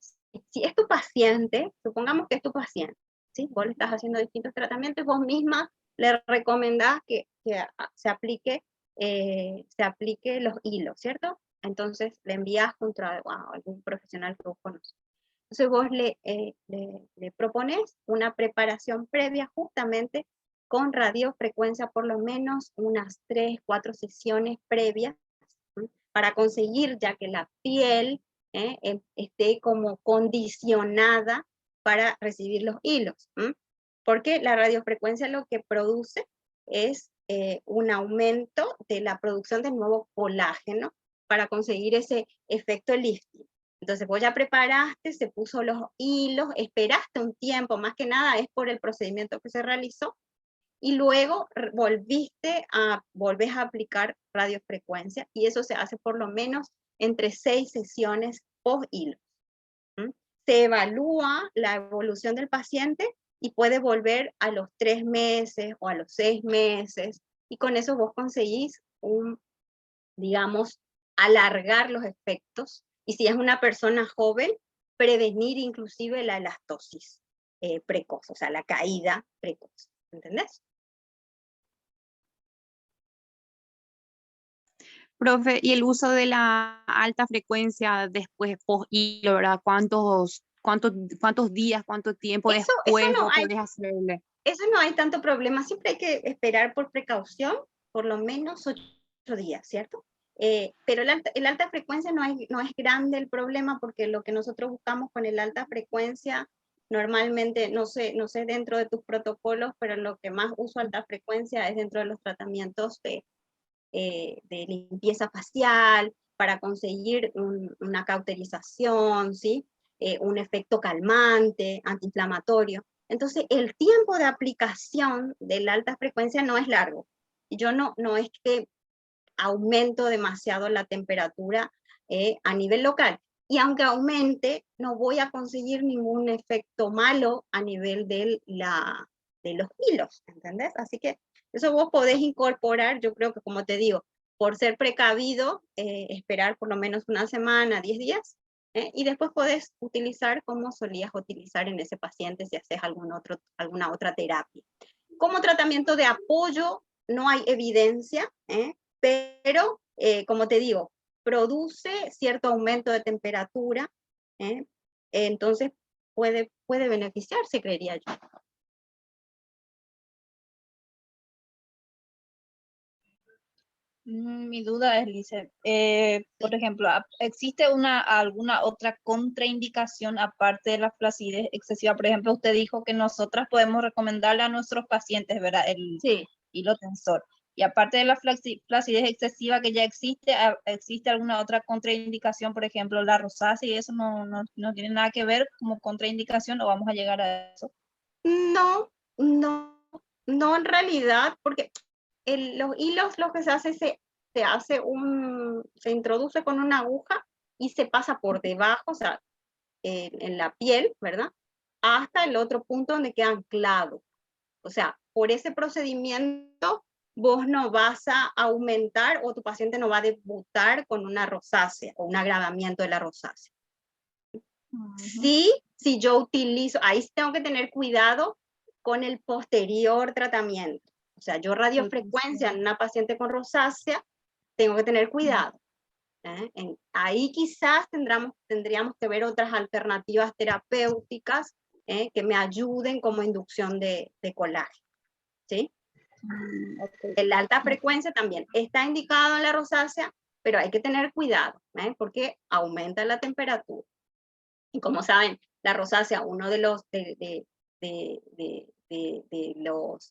si es tu paciente, supongamos que es tu paciente, ¿sí? Vos le estás haciendo distintos tratamientos, vos misma le recomendás que se aplique los hilos, ¿cierto? Entonces le envías junto a algún profesional que vos conoces. Entonces vos le propones una preparación previa justamente con radiofrecuencia, por lo menos unas 3, 4 sesiones previas, para conseguir ya que la piel esté como condicionada para recibir los hilos. Porque la radiofrecuencia lo que produce es un aumento de la producción de nuevo colágeno para conseguir ese efecto lifting. Entonces vos ya preparaste, se puso los hilos, esperaste un tiempo, más que nada es por el procedimiento que se realizó, y luego volvés a aplicar radiofrecuencia, y eso se hace por lo menos entre 6 sesiones post hilo. Se evalúa la evolución del paciente y puede volver a los 3 meses o a los 6 meses, y con eso vos conseguís digamos, alargar los efectos, y si es una persona joven, prevenir inclusive la elastosis precoz, o sea, la caída precoz, ¿entendés? Profe, y el uso de la alta frecuencia después post hilo, ¿verdad? ¿Cuántos días, cuánto tiempo Eso después no vos hay, podés hacerle? eso no hay tanto problema, siempre hay que esperar por precaución, por lo menos 8 días, ¿cierto? Pero el alta frecuencia no es grande el problema, porque lo que nosotros buscamos con el alta frecuencia, normalmente, no sé dentro de tus protocolos, pero lo que más uso alta frecuencia es dentro de los tratamientos de limpieza facial, para conseguir una cauterización, ¿sí? Un efecto calmante, antiinflamatorio. Entonces, el tiempo de aplicación de la alta frecuencia no es largo. Yo no es que aumento demasiado la temperatura a nivel local. Y aunque aumente, no voy a conseguir ningún efecto malo a nivel de los hilos, ¿entendés? Así que eso vos podés incorporar, yo creo que como te digo, por ser precavido, esperar por lo menos una semana, 10 días, y después podés utilizar como solías utilizar en ese paciente si haces alguna otra terapia. Como tratamiento de apoyo, no hay evidencia, pero como te digo, produce cierto aumento de temperatura, entonces puede beneficiarse, creería yo. Mi duda es, Lice, por ejemplo, ¿existe alguna otra contraindicación aparte de la flacidez excesiva? Por ejemplo, usted dijo que nosotras podemos recomendarle a nuestros pacientes, ¿verdad? El Sí. hilo tensor. Y aparte de la flacidez excesiva que ya existe, ¿existe alguna otra contraindicación? Por ejemplo, la rosácea, y eso no tiene nada que ver como contraindicación, o vamos a llegar a eso. No en realidad, porque los hilos, lo que se hace, se introduce con una aguja y se pasa por debajo, o sea, en la piel, ¿verdad? Hasta el otro punto donde queda anclado. O sea, por ese procedimiento vos no vas a aumentar, o tu paciente no va a debutar con una rosácea o un agravamiento de la rosácea. Sí, si yo utilizo, ahí tengo que tener cuidado con el posterior tratamiento. O sea, yo radiofrecuencia en una paciente con rosácea, tengo que tener cuidado. Ahí quizás tendríamos que ver otras alternativas terapéuticas que me ayuden como inducción de colágeno. ¿Sí? Okay. La alta frecuencia también está indicado en la rosácea, pero hay que tener cuidado, porque aumenta la temperatura. Y como saben, la rosácea, uno de los,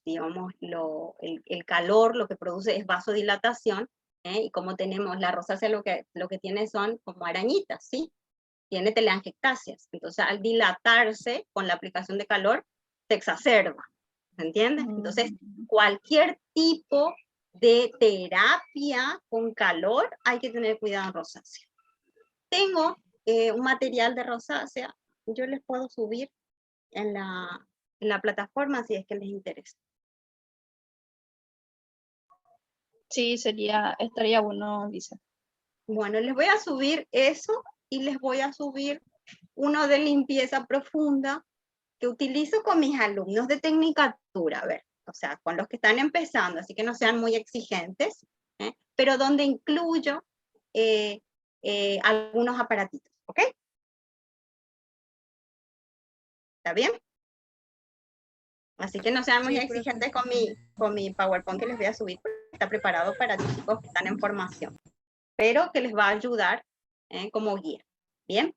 digamos, el calor lo que produce es vasodilatación, y como tenemos la rosácea, lo que tiene son como arañitas, ¿sí? Tiene telangiectasias. Entonces, al dilatarse con la aplicación de calor, se exacerba, ¿se entiende? Entonces, cualquier tipo de terapia con calor hay que tener cuidado en rosácea. Tengo un material de rosácea, yo les puedo subir en la plataforma si es que les interesa. Sí, estaría bueno, dice. Bueno, les voy a subir eso y les voy a subir uno de limpieza profunda que utilizo con mis alumnos de Tecnicatura, a ver, o sea, con los que están empezando, así que no sean muy exigentes, pero donde incluyo algunos aparatitos, ¿ok? ¿Está bien? Así que no sean muy exigentes con mi PowerPoint que les voy a subir, porque está preparado para chicos que están en formación, pero que les va a ayudar como guía. ¿Bien?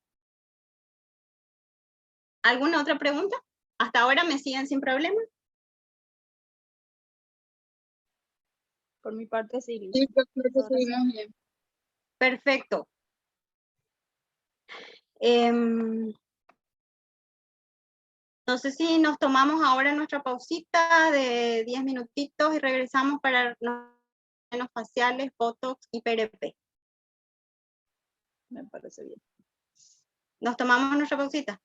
¿Alguna otra pregunta? ¿Hasta ahora me siguen sin problema? Por mi parte, sí. Sí, creo que seguimos bien. Perfecto. No sé si nos tomamos ahora nuestra pausita de 10 minutitos y regresamos para los faciales, Botox y PRP. Me parece bien. Nos tomamos nuestra pausita.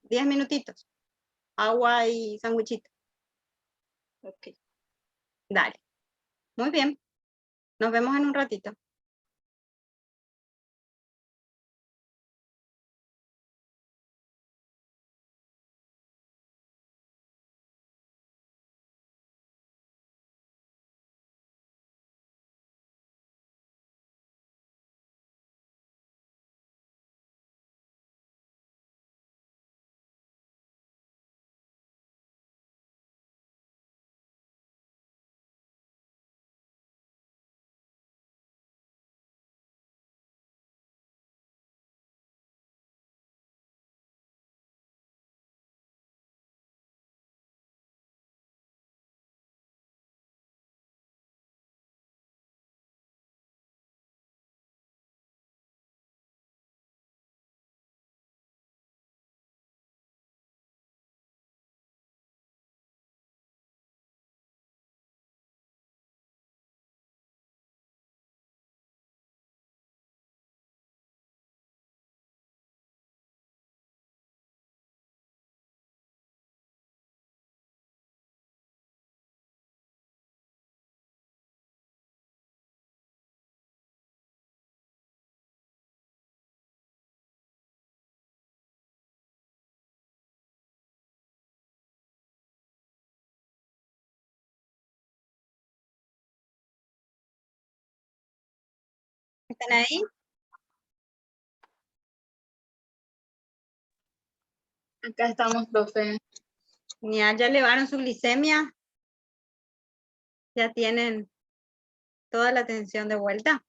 10 minutitos. Agua y sándwichito. Ok. Dale. Muy bien. Nos vemos en un ratito. ¿Están ahí? Acá estamos, profe. ¿Ya elevaron su glicemia? ¿Ya tienen toda la atención de vuelta?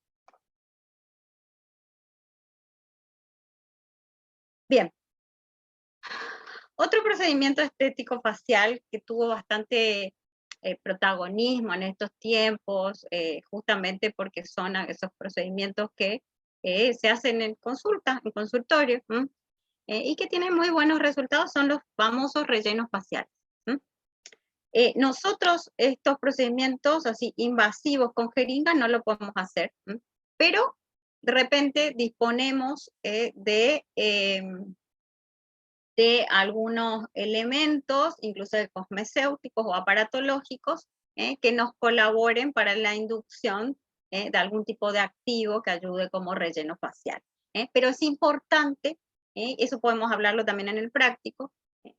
Bien. Otro procedimiento estético facial que tuvo bastante protagonismo en estos tiempos, justamente porque son esos procedimientos que se hacen en consulta, en consultorio, y que tienen muy buenos resultados, son los famosos rellenos faciales. Nosotros estos procedimientos así invasivos con jeringa no lo podemos hacer, pero de repente disponemos de algunos elementos, incluso de cosmecéuticos o aparatológicos, que nos colaboren para la inducción de algún tipo de activo que ayude como relleno facial. Pero es importante, eso podemos hablarlo también en el práctico,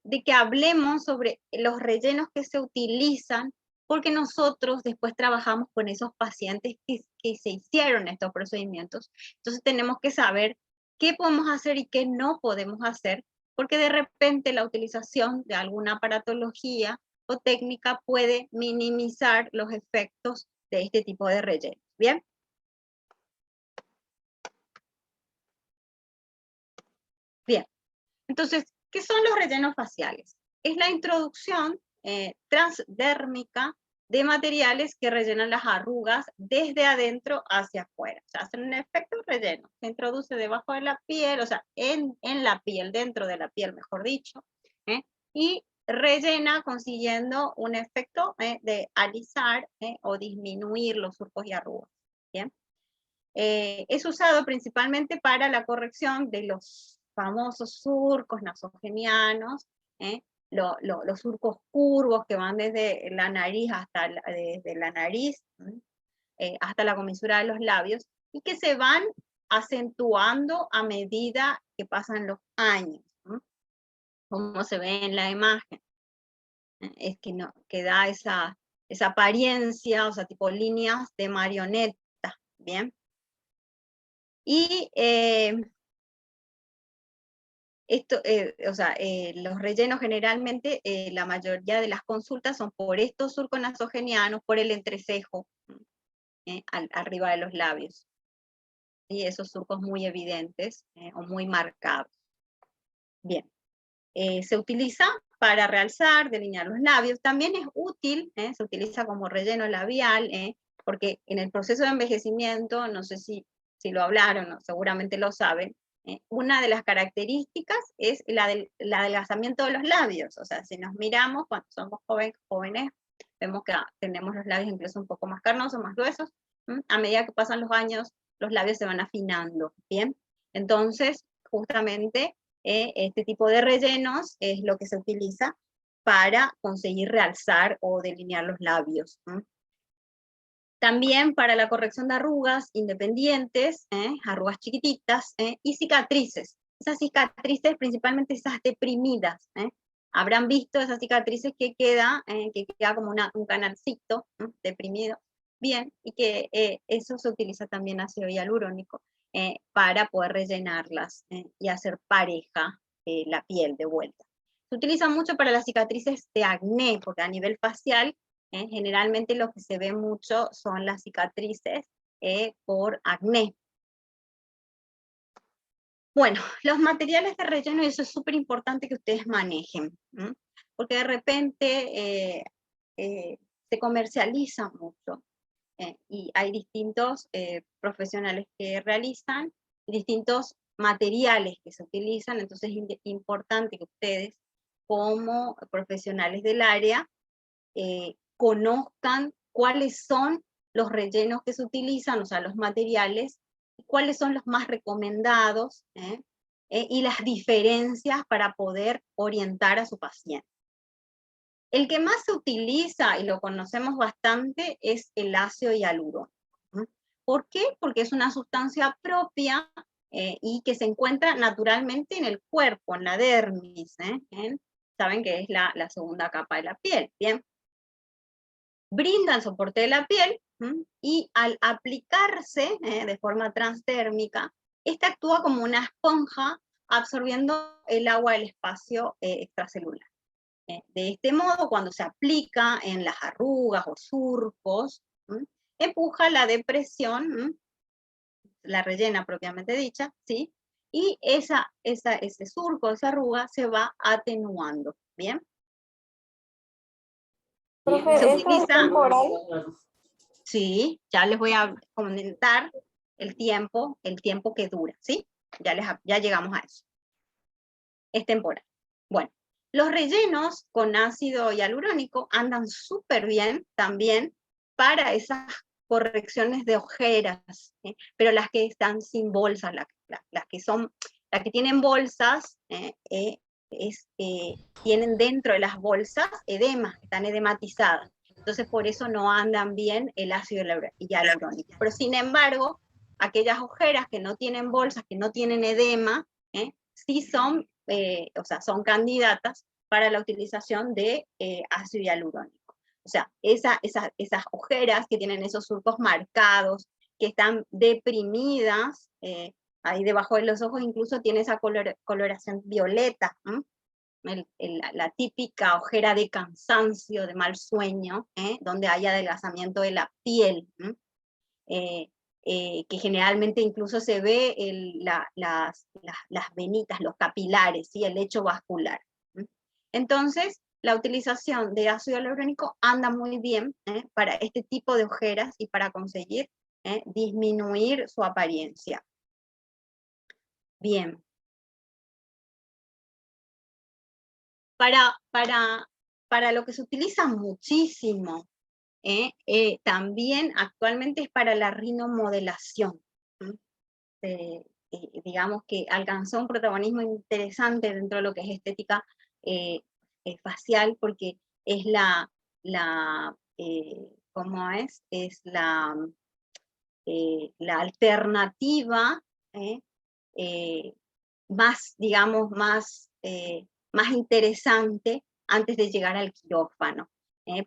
de que hablemos sobre los rellenos que se utilizan, porque nosotros después trabajamos con esos pacientes que se hicieron estos procedimientos, entonces tenemos que saber qué podemos hacer y qué no podemos hacer, porque de repente la utilización de alguna aparatología o técnica puede minimizar los efectos de este tipo de rellenos. ¿Bien? Bien. Entonces, ¿qué son los rellenos faciales? Es la introducción transdérmica de materiales que rellenan las arrugas desde adentro hacia afuera. O sea, hacen un efecto relleno. Se introduce debajo de la piel, o sea, en la piel, dentro de la piel, mejor dicho, y rellena consiguiendo un efecto de alisar o disminuir los surcos y arrugas. ¿Bien? Es usado principalmente para la corrección de los famosos surcos nasogenianos, los surcos curvos que van desde la nariz hasta hasta la comisura de los labios, y que se van acentuando a medida que pasan los años, como se ve en la imagen. Es que da esa apariencia, o sea, tipo líneas de marioneta, ¿bien? Y los rellenos generalmente, la mayoría de las consultas son por estos surcos nasogenianos, por el entrecejo, arriba de los labios. Y esos surcos muy evidentes o muy marcados. Bien. Se utiliza para realzar, delinear los labios. También es útil, se utiliza como relleno labial, porque en el proceso de envejecimiento, no sé si lo hablaron, o seguramente lo saben, una de las características es el adelgazamiento de los labios. O sea, si nos miramos cuando somos jóvenes, vemos que tenemos los labios incluso un poco más carnosos, más gruesos. A medida que pasan los años, los labios se van afinando, ¿bien? Entonces, justamente, este tipo de rellenos es lo que se utiliza para conseguir realzar o delinear los labios. También para la corrección de arrugas independientes, arrugas chiquititas, y cicatrices. Esas cicatrices, principalmente esas deprimidas, habrán visto esas cicatrices que queda como un canalcito deprimido. Bien, y que eso se utiliza también ácido hialurónico para poder rellenarlas y hacer pareja la piel de vuelta. Se utiliza mucho para las cicatrices de acné, porque a nivel facial generalmente lo que se ve mucho son las cicatrices por acné. Bueno, los materiales de relleno, y eso es súper importante que ustedes manejen, porque de repente se comercializa mucho. Y hay distintos profesionales que realizan, distintos materiales que se utilizan, entonces es importante que ustedes, como profesionales del área, conozcan cuáles son los rellenos que se utilizan, o sea, los materiales, cuáles son los más recomendados, y las diferencias para poder orientar a su paciente. El que más se utiliza, y lo conocemos bastante, es el ácido hialurónico. ¿Por qué? Porque es una sustancia propia y que se encuentra naturalmente en el cuerpo, en la dermis. Saben que es la segunda capa de la piel. Bien. Brinda el soporte de la piel y al aplicarse de forma transdérmica, esta actúa como una esponja absorbiendo el agua del espacio extracelular. De este modo, cuando se aplica en las arrugas o surcos, empuja la depresión, la rellena propiamente dicha, ¿sí? Y ese surco, esa arruga se va atenuando, ¿bien? Profe, Se ¿esto es utiliza, temporal? sí, ya les voy a comentar el tiempo que dura, ¿sí? Ya llegamos a eso. Es temporal. Bueno, los rellenos con ácido hialurónico andan súper bien también para esas correcciones de ojeras, ¿sí? Pero las que están sin bolsas, las que tienen bolsas, tienen dentro de las bolsas edema, están edematizadas. Entonces por eso no andan bien el ácido hialurónico. Pero sin embargo, aquellas ojeras que no tienen bolsas, que no tienen edema, sí son, son candidatas para la utilización de ácido hialurónico. O sea, esas ojeras que tienen esos surcos marcados, que están deprimidas, ahí debajo de los ojos incluso tiene esa coloración violeta, la típica ojera de cansancio, de mal sueño, donde hay adelgazamiento de la piel, que generalmente incluso se ve las venitas, los capilares, ¿sí? El lecho vascular. Entonces, la utilización de ácido hialurónico anda muy bien para este tipo de ojeras y para conseguir disminuir su apariencia. Bien. Para lo que se utiliza muchísimo, también actualmente es para la rinomodelación. Digamos que alcanzó un protagonismo interesante dentro de lo que es estética facial, porque es ¿cómo es? Es la alternativa más, digamos, más interesante antes de llegar al quirófano,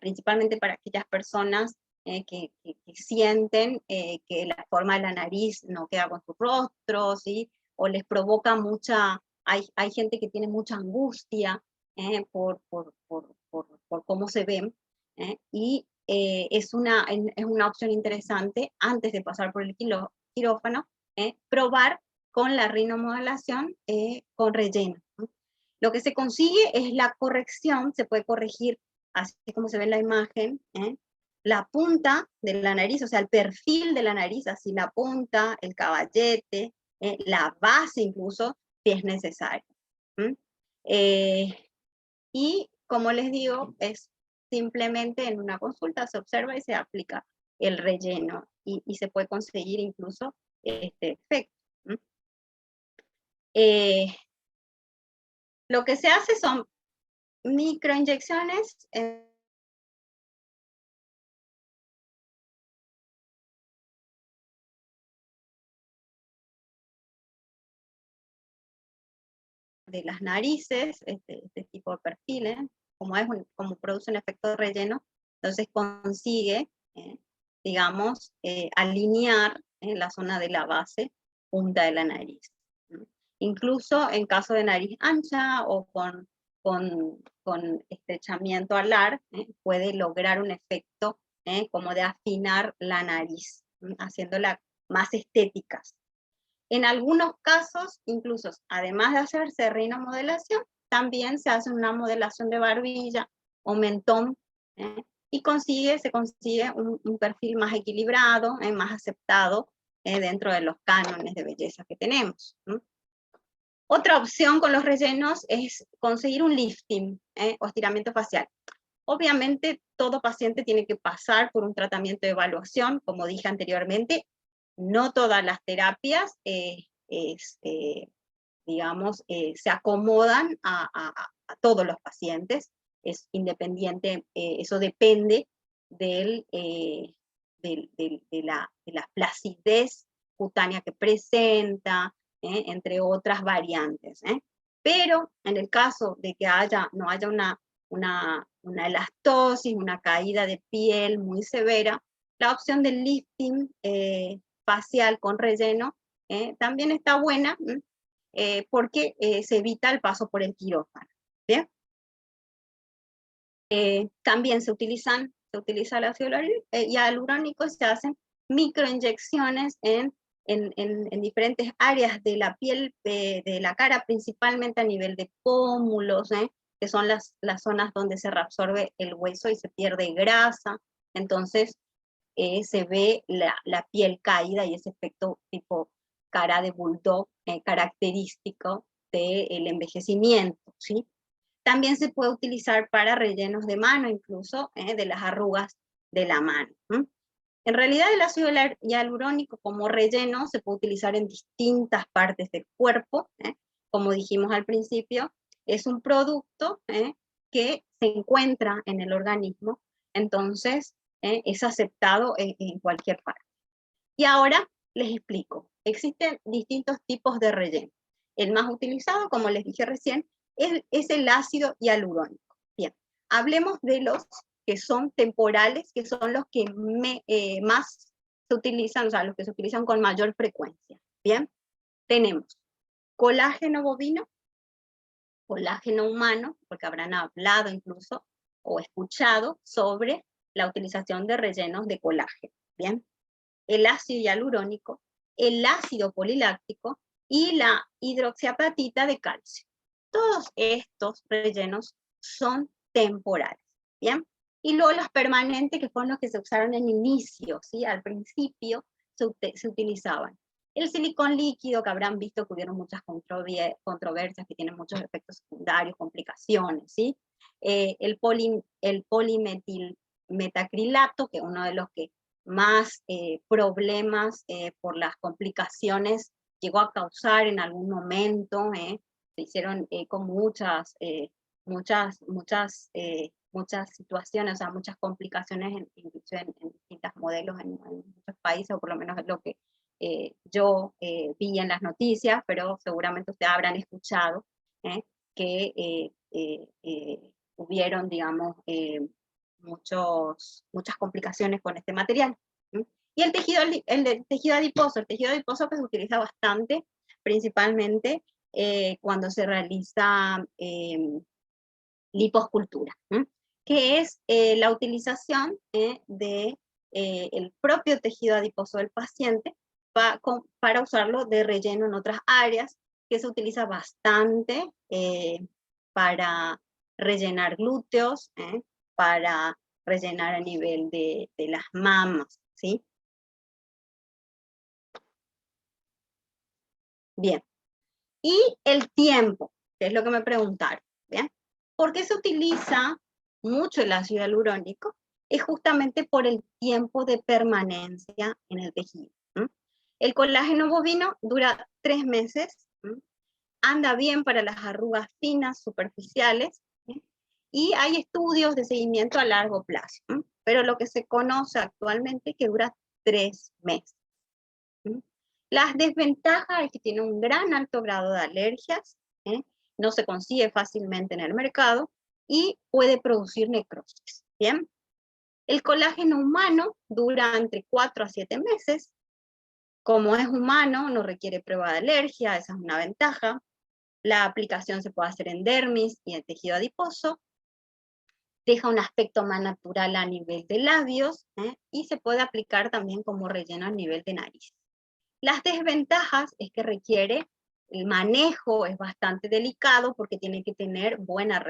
principalmente para aquellas personas que sienten que la forma de la nariz no queda con su rostro, ¿sí? O les provoca hay gente que tiene mucha angustia por cómo se ven, y es una opción interesante antes de pasar por el quirófano, probar con la rinomodelación con relleno. Lo que se consigue es la corrección, se puede corregir, así como se ve en la imagen, la punta de la nariz, o sea, el perfil de la nariz, así la punta, el caballete, la base incluso, si es necesario. Y como les digo, es simplemente en una consulta se observa y se aplica el relleno, y se puede conseguir incluso este efecto. Lo que se hace son microinyecciones de las narices, este tipo de perfiles, como produce un efecto de relleno, entonces consigue, digamos, alinear en la zona de la base punta de la nariz. Incluso en caso de nariz ancha o con estrechamiento alar, puede lograr un efecto como de afinar la nariz, haciéndola más estéticas. En algunos casos, incluso además de hacerse rinomodelación, también se hace una modelación de barbilla o mentón, y se consigue un perfil más equilibrado, más aceptado dentro de los cánones de belleza que tenemos. Otra opción con los rellenos es conseguir un lifting o estiramiento facial. Obviamente, todo paciente tiene que pasar por un tratamiento de evaluación, como dije anteriormente. No todas las terapias, digamos, se acomodan a todos los pacientes. Es independiente, eso depende de la flacidez cutánea que presenta, entre otras variantes. Pero en el caso de que no haya una elastosis, una caída de piel muy severa, La opción del lifting facial con relleno también está buena porque se evita el paso por el quirófano. ¿Bien? También se utiliza el ácido hialurónico y se hacen microinyecciones en diferentes áreas de la piel, de la cara, principalmente a nivel de pómulos, que son las zonas donde se reabsorbe el hueso y se pierde grasa. Entonces se ve la piel caída y ese efecto tipo cara de bulldog característico del envejecimiento, ¿sí? También se puede utilizar para rellenos de mano, incluso de las arrugas de la mano. En realidad el ácido hialurónico como relleno se puede utilizar en distintas partes del cuerpo. Como dijimos al principio, es un producto que se encuentra en el organismo, entonces es aceptado en cualquier parte. Y ahora les explico. Existen distintos tipos de relleno. El más utilizado, como les dije recién, es el ácido hialurónico. Bien, hablemos de los que son temporales, que son los que más se utilizan, o sea, los que se utilizan con mayor frecuencia. Bien, tenemos colágeno bovino, colágeno humano, porque habrán hablado incluso o escuchado sobre la utilización de rellenos de colágeno. Bien, el ácido hialurónico, el ácido poliláctico y la hidroxiapatita de calcio. Todos estos rellenos son temporales, ¿bien? Y luego los permanentes, que fueron los que se usaron en inicio, ¿sí? Al principio se utilizaban. El silicón líquido, que habrán visto que hubieron muchas controversias, que tienen muchos efectos secundarios, complicaciones, ¿sí? El polimetilmetacrilato, que es uno de los que más problemas por las complicaciones llegó a causar en algún momento. Se hicieron con muchas situaciones, o sea, muchas complicaciones, incluso en distintos modelos en muchos países, o por lo menos es lo que yo vi en las noticias, pero seguramente ustedes habrán escuchado que hubieron, digamos, muchas complicaciones con este material. Y el tejido adiposo que se utiliza bastante, principalmente cuando se realiza liposcultura, que es la utilización del propio tejido adiposo del paciente para usarlo de relleno en otras áreas, que se utiliza bastante para rellenar glúteos, para rellenar a nivel de las mamas, ¿sí? Bien. Y el tiempo, que es lo que me preguntaron, ¿bien? ¿Por qué se utiliza mucho el ácido hialurónico? Es justamente por el tiempo de permanencia en el tejido. El colágeno bovino dura 3 meses, anda bien para las arrugas finas, superficiales, y hay estudios de seguimiento a largo plazo, pero lo que se conoce actualmente es que dura 3 meses. Las desventajas es que tiene un gran alto grado de alergias, no se consigue fácilmente en el mercado y puede producir necrosis. Bien, el colágeno humano dura entre 4 a 7 meses. Como es humano, no requiere prueba de alergia, esa es una ventaja. La aplicación se puede hacer en dermis y en tejido adiposo. Deja un aspecto más natural a nivel de labios y se puede aplicar también como relleno a nivel de nariz. Las desventajas es que requiere, el manejo es bastante delicado porque tiene que tener buena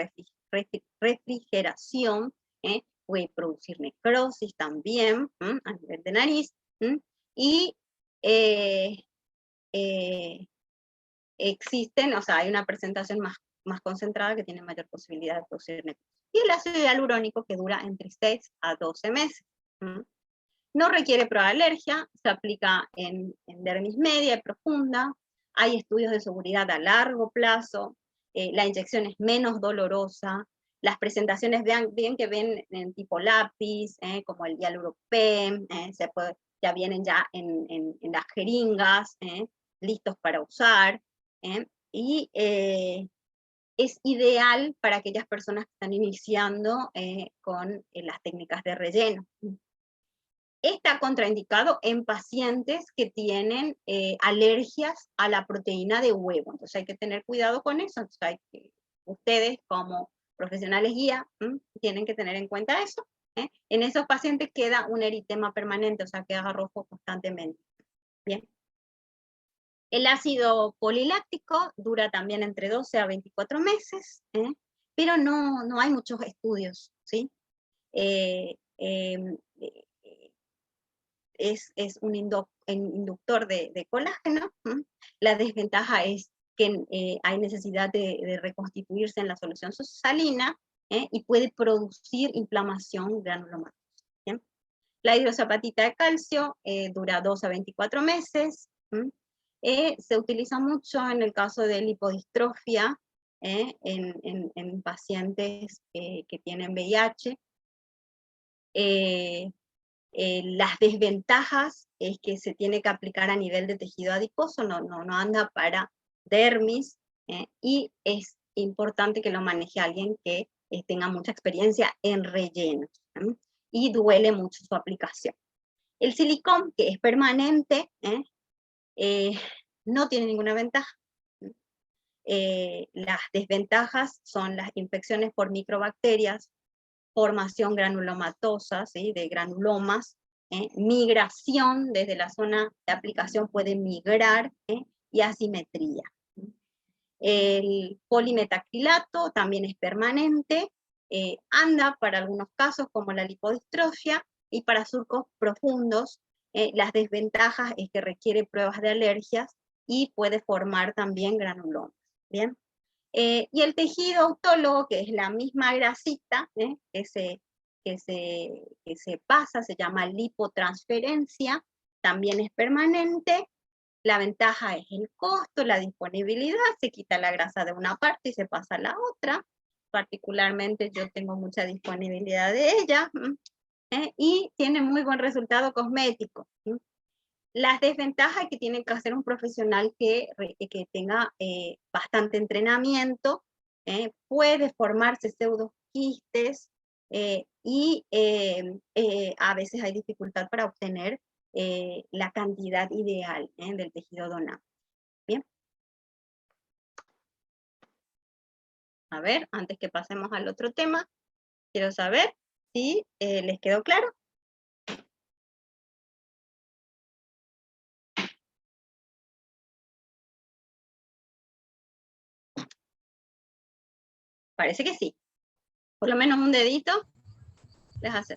refrigeración, puede producir necrosis también a nivel de nariz, y existen, o sea, hay una presentación más concentrada que tiene mayor posibilidad de producir necrosis. Y el ácido hialurónico que dura entre 6 a 12 meses. No requiere prueba de alergia, se aplica en dermis media y profunda, hay estudios de seguridad a largo plazo, la inyección es menos dolorosa, las presentaciones bien que ven en tipo lápiz, como el Hialuropen, ya vienen ya en las jeringas, listos para usar, y es ideal para aquellas personas que están iniciando con las técnicas de relleno. Está contraindicado en pacientes que tienen alergias a la proteína de huevo. Entonces hay que tener cuidado con eso. Entonces ustedes como profesionales guía tienen que tener en cuenta eso. En esos pacientes queda un eritema permanente, o sea, queda rojo constantemente. Bien. El ácido poliláctico dura también entre 12 a 24 meses, pero no hay muchos estudios, ¿sí? Es un inductor de colágeno. La desventaja es que hay necesidad de reconstituirse en la solución salina y puede producir inflamación granulomatosa. ¿Bien? La hidroxapatita de calcio dura 2 a 24 meses. Se utiliza mucho en el caso de lipodistrofia en pacientes que tienen VIH. Las desventajas es que se tiene que aplicar a nivel de tejido adiposo, no anda para dermis, y es importante que lo maneje alguien que tenga mucha experiencia en rellenos, y duele mucho su aplicación. El silicón, que es permanente, no tiene ninguna ventaja. Las desventajas son las infecciones por microbacterias, formación granulomatosa, ¿sí? De granulomas, migración desde la zona de aplicación puede migrar, y asimetría. El polimetacrilato también es permanente, anda para algunos casos como la lipodistrofia, y para surcos profundos las desventajas es que requiere pruebas de alergias y puede formar también granulomas. ¿Bien? Y el tejido autólogo, que es la misma grasita que se pasa, se llama lipotransferencia, también es permanente. La ventaja es el costo, la disponibilidad, se quita la grasa de una parte y se pasa a la otra. Particularmente yo tengo mucha disponibilidad de ella, y tiene muy buen resultado cosmético. Las desventajas que tiene que hacer un profesional que tenga bastante entrenamiento, puede formarse pseudoquistes, y a veces hay dificultad para obtener la cantidad ideal del tejido donado. Bien. A ver, antes que pasemos al otro tema, quiero saber si les quedó claro. Parece que sí. Por lo menos un dedito les hace.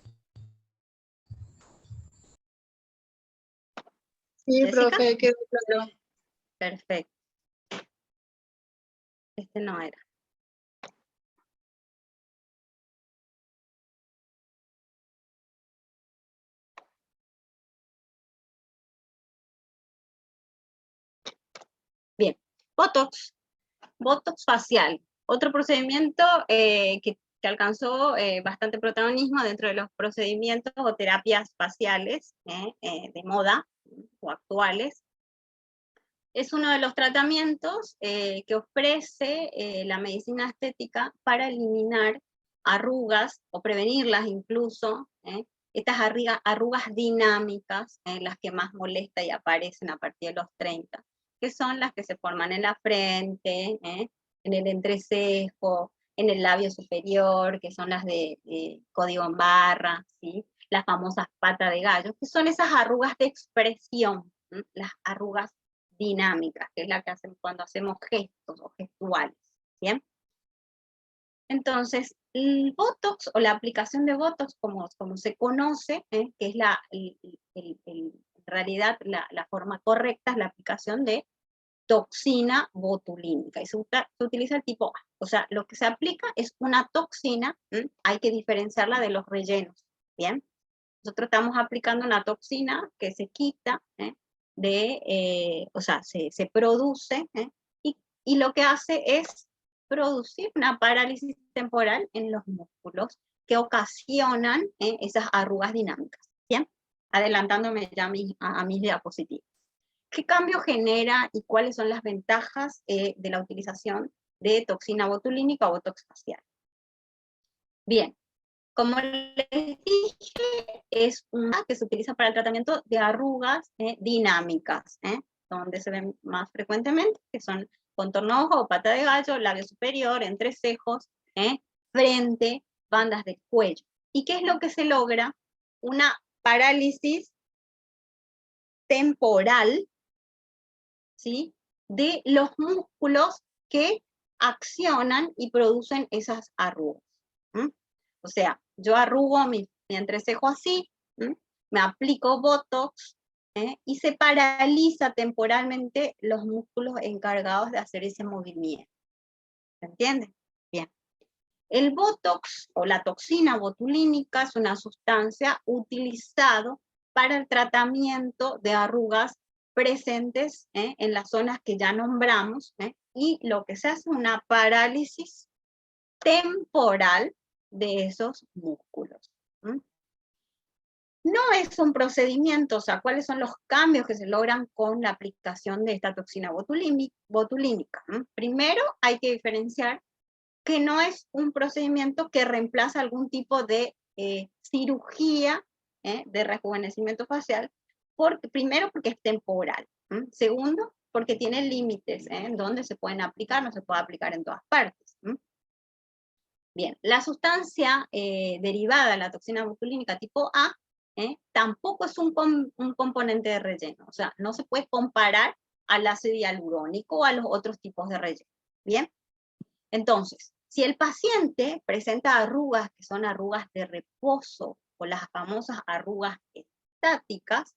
Sí, ¿Jessica? profe, quedó claro. Perfecto. Este no era. Bien. Botox. Botox facial. Otro procedimiento que alcanzó bastante protagonismo dentro de los procedimientos o terapias faciales de moda o actuales. Es uno de los tratamientos que ofrece la medicina estética para eliminar arrugas o prevenirlas incluso, estas arrugas dinámicas, las que más molestan y aparecen a partir de los 30, que son las que se forman en la frente, en el entrecejo, en el labio superior, que son las de código en barra, ¿sí? Las famosas patas de gallo, que son esas arrugas de expresión, las arrugas dinámicas, que es la que hacemos cuando hacemos gestos o gestuales. ¿Bien? Entonces, el Botox o la aplicación de Botox, como se conoce, que es en realidad la forma correcta, es la aplicación de toxina botulínica, y se utiliza el tipo A. O sea, lo que se aplica es una toxina, hay que diferenciarla de los rellenos. ¿Bien? Nosotros estamos aplicando una toxina que se quita, o sea, se produce, y lo que hace es producir una parálisis temporal en los músculos que ocasionan esas arrugas dinámicas. ¿Bien? Adelantándome ya a mis diapositivas. ¿Qué cambio genera y cuáles son las ventajas de la utilización de toxina botulínica o botox facial? Bien, Como les dije, es una que se utiliza para el tratamiento de arrugas dinámicas, donde se ven más frecuentemente, que son contorno ojo o pata de gallo, labio superior, entrecejos, frente, bandas de cuello. ¿Y qué es lo que se logra? Una parálisis temporal, ¿sí?, de los músculos que accionan y producen esas arrugas. O sea, yo arrugo mi entrecejo así, me aplico Botox, y se paraliza temporalmente los músculos encargados de hacer ese movimiento. ¿Se entiende? Bien. El Botox o la toxina botulínica es una sustancia utilizada para el tratamiento de arrugas presentes en las zonas que ya nombramos, y lo que se hace es una parálisis temporal de esos músculos. No es un procedimiento, o sea, ¿cuáles son los cambios que se logran con la aplicación de esta toxina botulínica? Primero, hay que diferenciar que no es un procedimiento que reemplaza algún tipo de cirugía de rejuvenecimiento facial, primero porque es temporal, segundo porque tiene límites en donde se pueden aplicar, no se puede aplicar en todas partes. Bien, la sustancia derivada de la toxina botulínica tipo A tampoco es un componente de relleno, o sea, no se puede comparar al ácido hialurónico o a los otros tipos de relleno. Bien, entonces, si el paciente presenta arrugas que son arrugas de reposo o las famosas arrugas estáticas,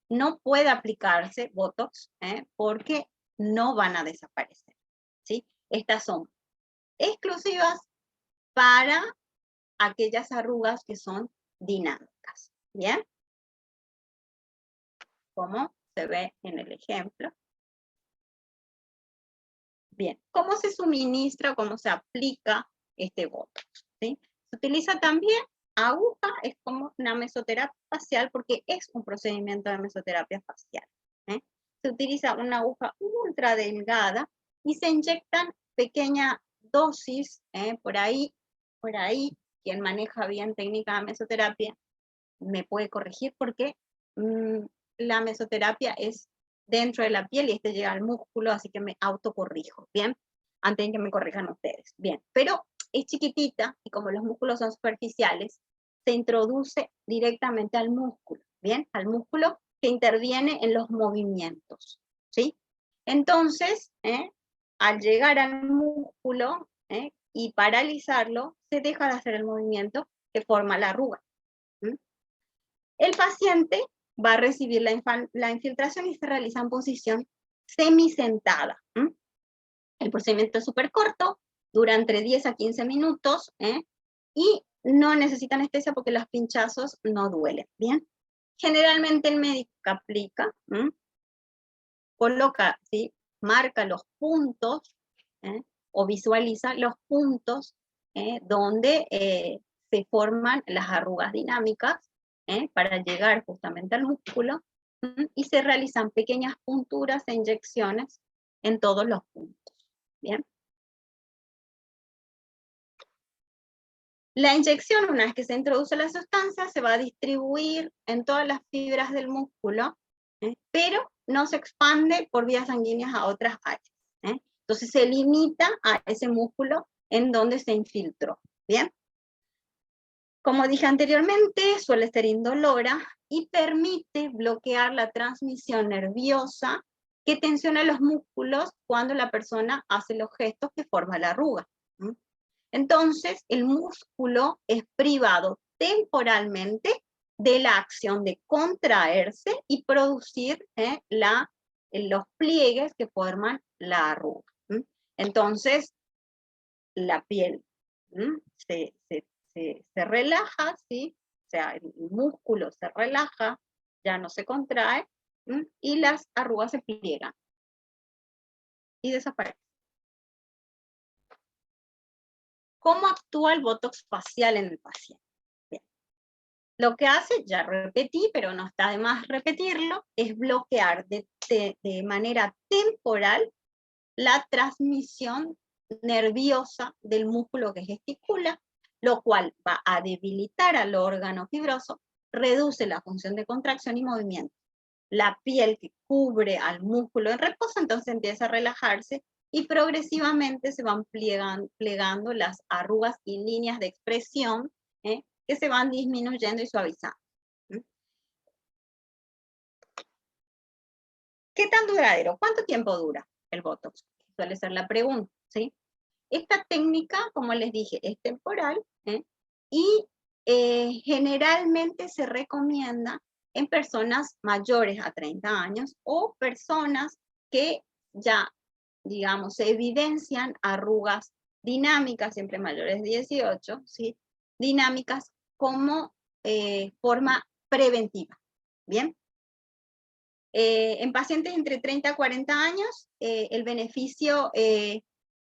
no puede aplicarse Botox porque no van a desaparecer, ¿sí? Estas son exclusivas para aquellas arrugas que son dinámicas, ¿bien? Como se ve en el ejemplo. Bien, ¿cómo se suministra, cómo se aplica este Botox? ¿Sí? Se utiliza también aguja, es como una mesoterapia facial porque es un procedimiento de mesoterapia facial. Se utiliza una aguja ultra delgada y se inyectan pequeñas dosis, por ahí, quien maneja bien técnica de mesoterapia me puede corregir porque la mesoterapia es dentro de la piel y este llega al músculo, así que me autocorrijo, ¿bien? Antes de que me corrijan ustedes, bien. Pero es chiquitita y como los músculos son superficiales, se introduce directamente al músculo, ¿bien? Al músculo que interviene en los movimientos, ¿sí? Entonces, al llegar al músculo y paralizarlo, se deja de hacer el movimiento que forma la arruga. El paciente va a recibir la infiltración y se realiza en posición semisentada. El procedimiento es súper corto, dura entre 10 a 15 minutos, y no necesita anestesia porque los pinchazos no duelen, ¿bien? Generalmente el médico aplica, coloca, ¿sí?, marca los puntos, o visualiza los puntos donde se forman las arrugas dinámicas, para llegar justamente al músculo, y se realizan pequeñas punturas e inyecciones en todos los puntos. Bien. La inyección, una vez que se introduce la sustancia, se va a distribuir en todas las fibras del músculo, pero no se expande por vías sanguíneas a otras áreas. Entonces se limita a ese músculo en donde se infiltró. Bien. Como dije anteriormente, suele ser indolora y permite bloquear la transmisión nerviosa que tensiona los músculos cuando la persona hace los gestos que forman la arruga. Entonces, el músculo es privado temporalmente de la acción de contraerse y producir los pliegues que forman la arruga. Entonces, la piel se relaja, ¿sí? O sea, el músculo se relaja, ya no se contrae, y las arrugas se pliegan y desaparecen. ¿Cómo actúa el Botox facial en el paciente? Bien. Lo que hace, ya repetí, pero no está de más repetirlo, es bloquear de manera temporal la transmisión nerviosa del músculo que gesticula lo cual va a debilitar al órgano fibroso, reduce la función de contracción y movimiento. La piel que cubre al músculo en reposo entonces empieza a relajarse y progresivamente se van plegando las arrugas y líneas de expresión que se van disminuyendo y suavizando. ¿Qué tan duradero? ¿Cuánto tiempo dura el Botox? Suele ser la pregunta, ¿sí? Esta técnica, como les dije, es temporal y generalmente se recomienda en personas mayores a 30 años o personas que ya, digamos, se evidencian arrugas dinámicas, siempre mayores de 18, ¿sí? Dinámicas como forma preventiva, ¿bien? En pacientes entre 30 a 40 años, el beneficio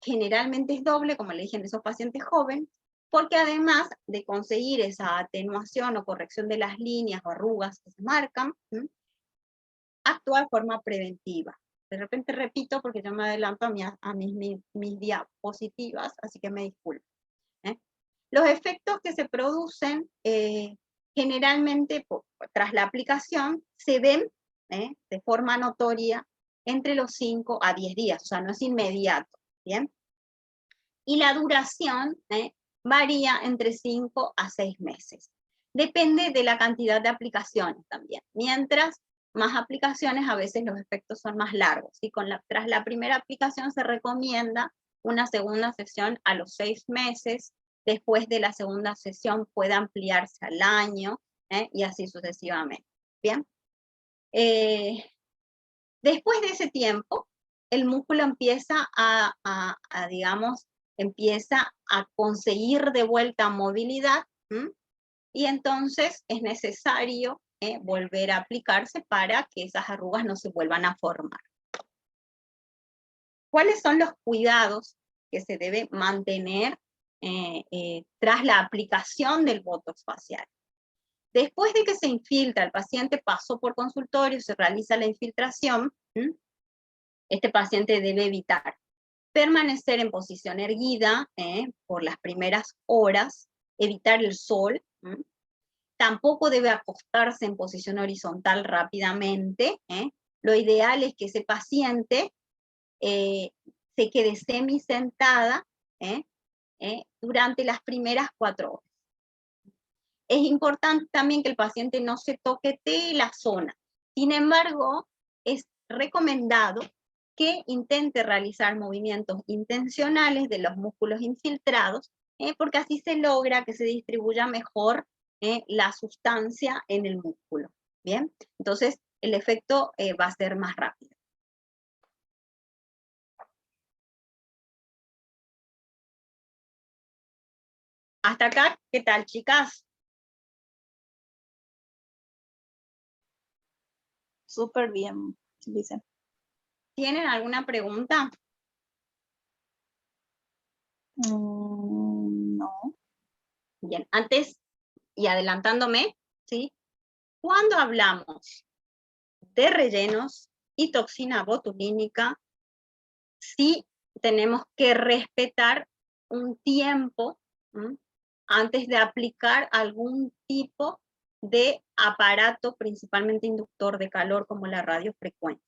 generalmente es doble, como le dije, en esos pacientes jóvenes, porque además de conseguir esa atenuación o corrección de las líneas o arrugas que se marcan, actúa de forma preventiva. De repente repito porque yo me adelanto a mis diapositivas, así que me disculpo. Los efectos que se producen generalmente tras la aplicación se ven de forma notoria entre los 5 a 10 días, o sea, no es inmediato, ¿bien? Y la duración varía entre 5 a 6 meses. Depende de la cantidad de aplicaciones también. Mientras más aplicaciones, a veces los efectos son más largos. Y tras la primera aplicación se recomienda una segunda sesión a los 6 meses. Después de la segunda sesión puede ampliarse al año y así sucesivamente. Bien. Después de ese tiempo, el músculo empieza digamos, empieza a conseguir de vuelta movilidad y entonces es necesario volver a aplicarse para que esas arrugas no se vuelvan a formar. ¿Cuáles son los cuidados que se debe mantener tras la aplicación del Botox facial? Después de que se infiltra, el paciente pasó por consultorio, se realiza la infiltración, este paciente debe evitar permanecer en posición erguida por las primeras horas, evitar el sol, tampoco debe acostarse en posición horizontal rápidamente, lo ideal es que ese paciente se quede semisentada durante las primeras 4 horas. Es importante también que el paciente no se toquetee la zona. Sin embargo, es recomendado que intente realizar movimientos intencionales de los músculos infiltrados, porque así se logra que se distribuya mejor la sustancia en el músculo. Bien, entonces el efecto va a ser más rápido. Hasta acá, ¿qué tal, chicas? Súper bien, dicen. ¿Tienen alguna pregunta? No. Bien, antes y adelantándome, ¿sí? Cuando hablamos de rellenos y toxina botulínica, sí tenemos que respetar un tiempo antes de aplicar algún tipo de aparato, principalmente inductor de calor, como la radiofrecuencia.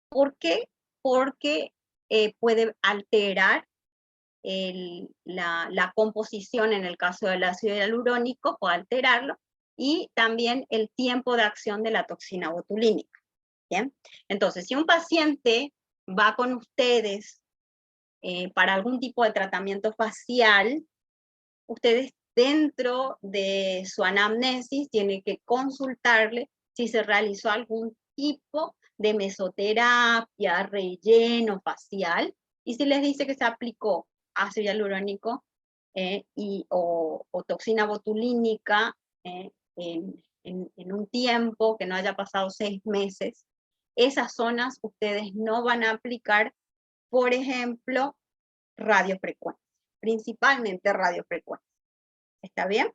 ¿Por qué? Porque puede alterar la composición, en el caso del ácido hialurónico, puede alterarlo, y también el tiempo de acción de la toxina botulínica. ¿Bien? Entonces, si un paciente va con ustedes para algún tipo de tratamiento facial, ustedes dentro de su anamnesis tienen que consultarle si se realizó algún tipo de mesoterapia, relleno facial, y si les dice que se aplicó ácido hialurónico o toxina botulínica en un tiempo que no haya pasado 6 meses, esas zonas ustedes no van a aplicar, por ejemplo, radiofrecuencia, principalmente radiofrecuencia. ¿Está bien?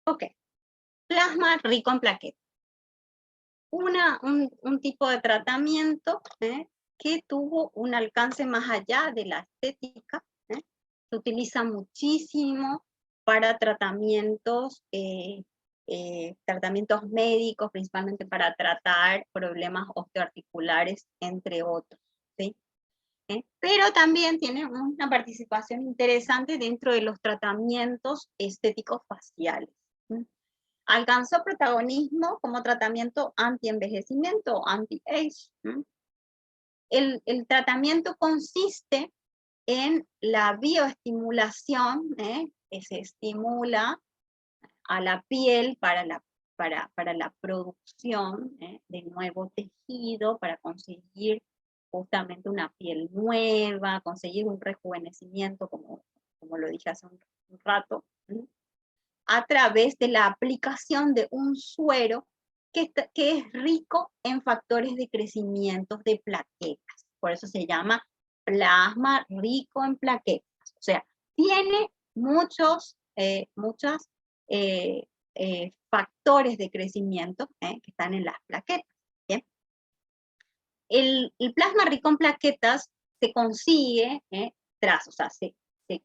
Ok, plasma rico en plaquetas. Un tipo de tratamiento que tuvo un alcance más allá de la estética. Se utiliza muchísimo para tratamientos, tratamientos médicos, principalmente para tratar problemas osteoarticulares, entre otros. ¿Sí? Pero también tiene una participación interesante dentro de los tratamientos estéticos faciales. Alcanzó protagonismo como tratamiento anti-envejecimiento, anti-age. El tratamiento consiste en la bioestimulación, que se estimula a la piel para la producción de nuevo tejido, para conseguir justamente una piel nueva, conseguir un rejuvenecimiento, como lo dije hace un rato, a través de la aplicación de un suero que es rico en factores de crecimiento de plaquetas. Por eso se llama plasma rico en plaquetas. O sea, tiene muchos factores de crecimiento que están en las plaquetas. ¿Bien? El plasma rico en plaquetas se consigue o sea, se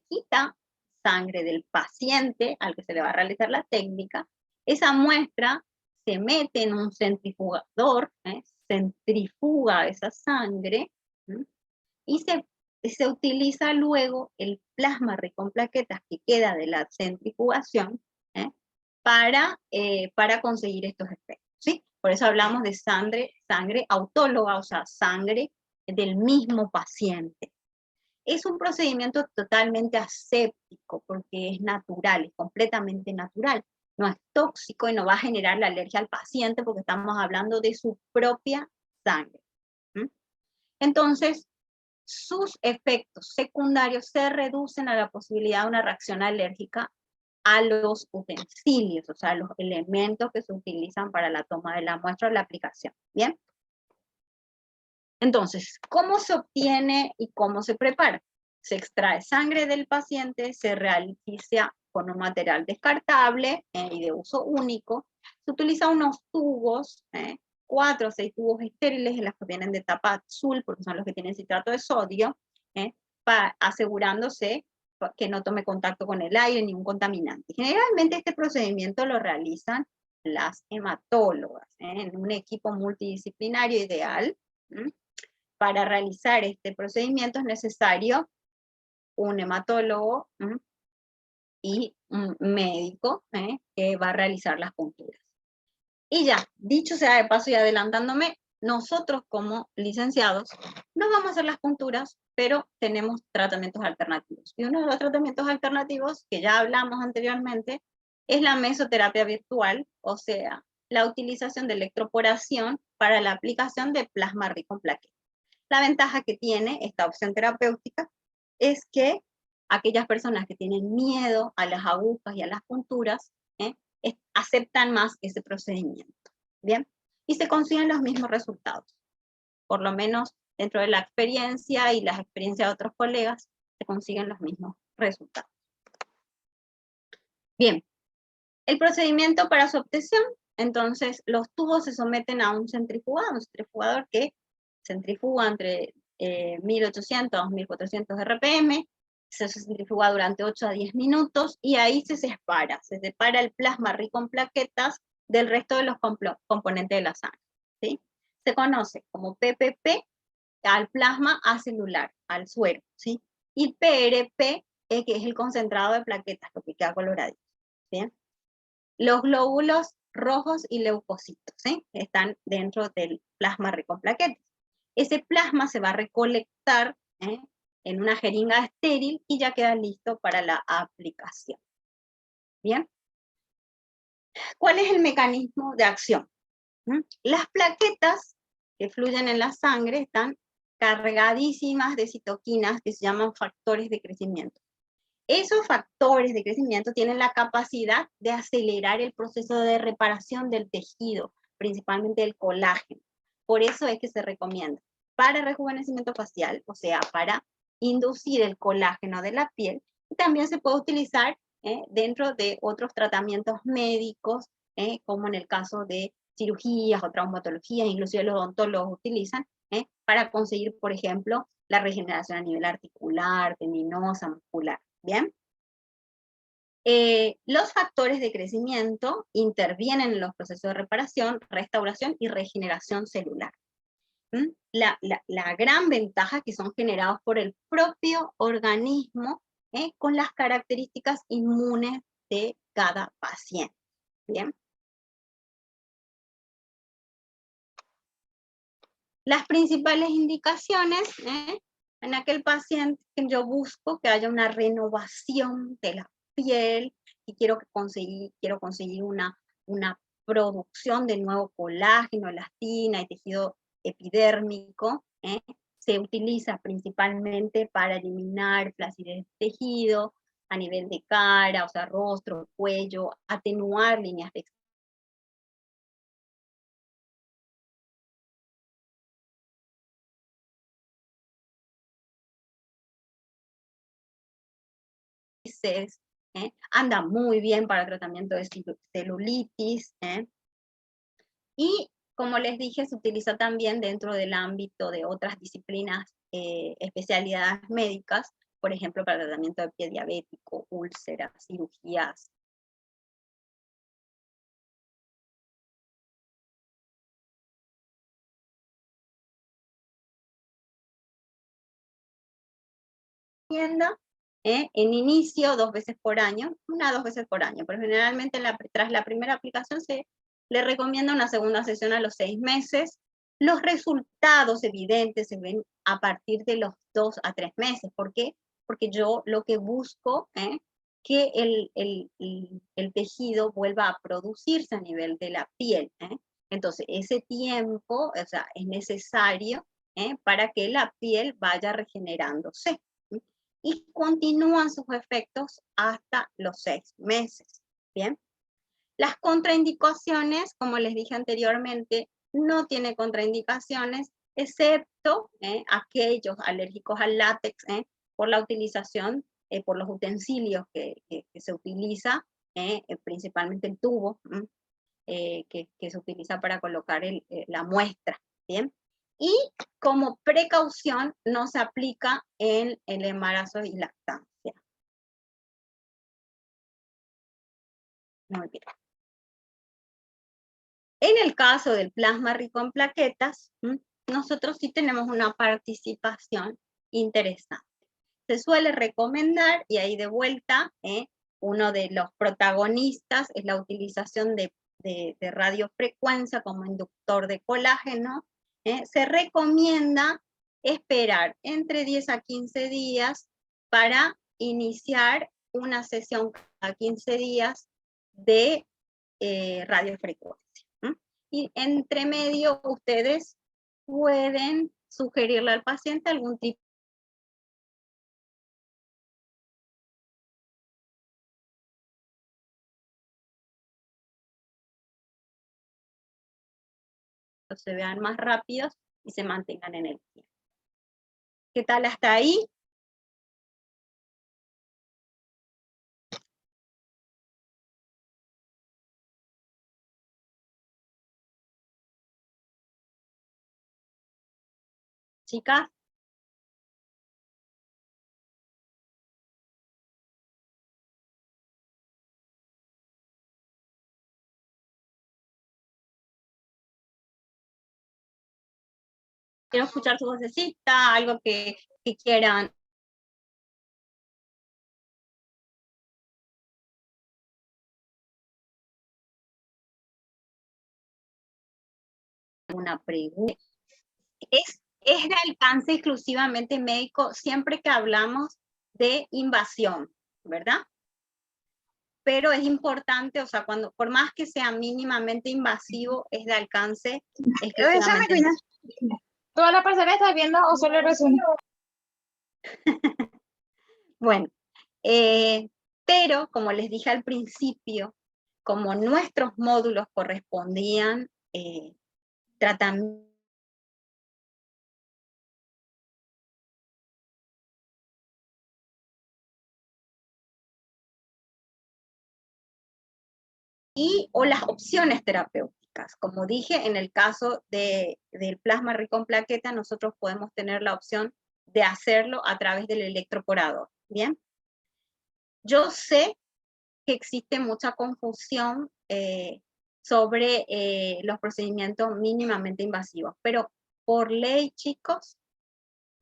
quita sangre del paciente al que se le va a realizar la técnica. Esa muestra se mete en un centrifugador, centrifuga esa sangre, y se utiliza luego el plasma rico en plaquetas que queda de la centrifugación para conseguir estos efectos. ¿Sí? Por eso hablamos de sangre autóloga, o sea, sangre del mismo paciente. Es un procedimiento totalmente aséptico porque es natural, es completamente natural. No es tóxico y no va a generar la alergia al paciente porque estamos hablando de su propia sangre. Entonces, sus efectos secundarios se reducen a la posibilidad de una reacción alérgica a los utensilios, o sea, los elementos que se utilizan para la toma de la muestra o la aplicación. ¿Bien? Entonces, ¿cómo se obtiene y cómo se prepara? Se extrae sangre del paciente, se realiza con un material descartable y de uso único. Se utilizan unos tubos, 4 o 6 tubos estériles en los que vienen de tapa azul, porque son los que tienen citrato de sodio, asegurándose que no tome contacto con el aire, ningún contaminante. Generalmente este procedimiento lo realizan las hematólogas, en un equipo multidisciplinario ideal. Para realizar este procedimiento es necesario un hematólogo y un médico que va a realizar las punturas. Y ya, dicho sea de paso y adelantándome, nosotros como licenciados no vamos a hacer las punturas, pero tenemos tratamientos alternativos. Y uno de los tratamientos alternativos, que ya hablamos anteriormente, es la mesoterapia virtual, o sea, la utilización de electroporación para la aplicación de plasma rico en plaquetas. La ventaja que tiene esta opción terapéutica es que aquellas personas que tienen miedo a las agujas y a las punturas, aceptan más ese procedimiento. ¿Bien? Y se consiguen los mismos resultados. Por lo menos dentro de la experiencia y las experiencias de otros colegas, se consiguen los mismos resultados. Bien, el procedimiento para su obtención, entonces los tubos se someten a un centrifugador que centrifuga entre 1800 a 1400 RPM, se centrifuga durante 8 a 10 minutos y ahí se separa el plasma rico en plaquetas del resto de los componentes de la sangre. ¿Sí? Se conoce como PPP al plasma acelular, al suero, ¿sí? Y PRP, que es el concentrado de plaquetas, lo que queda coloradito. ¿Bien? Los glóbulos rojos y leucocitos, ¿sí? Están dentro del plasma rico en plaquetas. Ese plasma se va a recolectar en una jeringa estéril y ya queda listo para la aplicación. ¿Bien? ¿Cuál es el mecanismo de acción? Las plaquetas que fluyen en la sangre están cargadísimas de citoquinas que se llaman factores de crecimiento. Esos factores de crecimiento tienen la capacidad de acelerar el proceso de reparación del tejido, principalmente el colágeno. Por eso es que se recomienda para rejuvenecimiento facial, o sea, para inducir el colágeno de la piel, y también se puede utilizar dentro de otros tratamientos médicos, como en el caso de cirugías o traumatologías, inclusive los odontólogos utilizan, para conseguir, por ejemplo, la regeneración a nivel articular, tendinosa, muscular. ¿Bien? Los factores de crecimiento intervienen en los procesos de reparación, restauración y regeneración celular. La gran ventaja es que son generados por el propio organismo, con las características inmunes de cada paciente. ¿Bien? Las principales indicaciones, en aquel paciente que yo busco que haya una renovación de la piel, y quiero conseguir una producción de nuevo colágeno, elastina y tejido epidérmico, se utiliza principalmente para eliminar flacidez de tejido a nivel de cara, o sea, rostro, cuello, atenuar líneas de excesos, anda muy bien para el tratamiento de celulitis, y como les dije, se utiliza también dentro del ámbito de otras disciplinas, especialidades médicas, por ejemplo, para el tratamiento de pie diabético, úlceras, cirugías. En inicio 2 veces por año, 2 veces por año, pero generalmente tras la primera aplicación se le recomienda una segunda sesión a los 6 meses. Los resultados evidentes se ven a partir de los 2 a 3 meses. ¿Por qué? Porque yo lo que busco es que el tejido vuelva a producirse a nivel de la piel. Entonces, ese tiempo, o sea, es necesario para que la piel vaya regenerándose. Y continúan sus efectos hasta los 6 meses. ¿Bien? Las contraindicaciones, como les dije anteriormente, no tiene contraindicaciones, excepto aquellos alérgicos al látex, por la utilización, por los utensilios que se utiliza, principalmente el tubo, que se utiliza para colocar la muestra. ¿Bien? Y como precaución no se aplica en el embarazo y lactancia. Muy bien. En el caso del plasma rico en plaquetas, nosotros sí tenemos una participación interesante. Se suele recomendar, y ahí de vuelta, uno de los protagonistas es la utilización de radiofrecuencia como inductor de colágeno. Se recomienda esperar entre 10 a 15 días para iniciar una sesión cada 15 días de radiofrecuencia. Y entre medio ustedes pueden sugerirle al paciente algún tipo se vean más rápidos y se mantengan en el tiempo. ¿Qué tal hasta ahí? Chicas. Quiero escuchar su vocecita, algo que quieran. Una pregunta. Es de alcance exclusivamente médico siempre que hablamos de invasión, ¿verdad? Pero es importante, o sea, por más que sea mínimamente invasivo, es de alcance exclusivamente médico. ¿Toda la parcela estás viendo o solo el resumen? Bueno, pero como les dije al principio, como nuestros módulos correspondían tratamiento o las opciones terapéuticas. Como dije, en el caso del plasma rico en plaqueta, nosotros podemos tener la opción de hacerlo a través del electroporador, ¿bien? Yo sé que existe mucha confusión sobre los procedimientos mínimamente invasivos, pero por ley, chicos,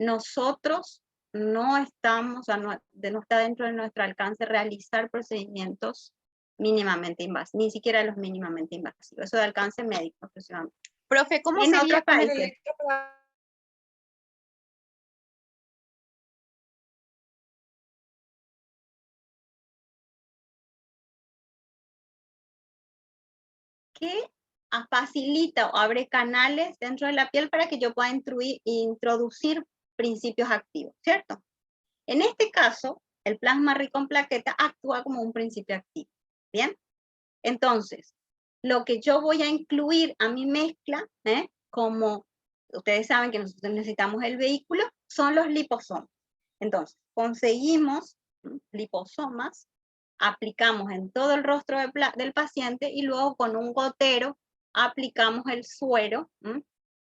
nosotros no estamos, o sea, no está dentro de nuestro alcance realizar procedimientos mínimamente invasivos, ni siquiera los mínimamente invasivos, eso de alcance médico exclusivamente. Profe, ¿cómo En sería otros con el países. electroporador? Que facilita o abre canales dentro de la piel para que yo pueda introducir principios activos, ¿cierto? En este caso, el plasma rico en plaqueta actúa como un principio activo, ¿bien? Entonces, lo que yo voy a incluir a mi mezcla, como ustedes saben que nosotros necesitamos el vehículo, son los liposomas. Entonces, conseguimos liposomas, aplicamos en todo el rostro del paciente y luego con un gotero aplicamos el suero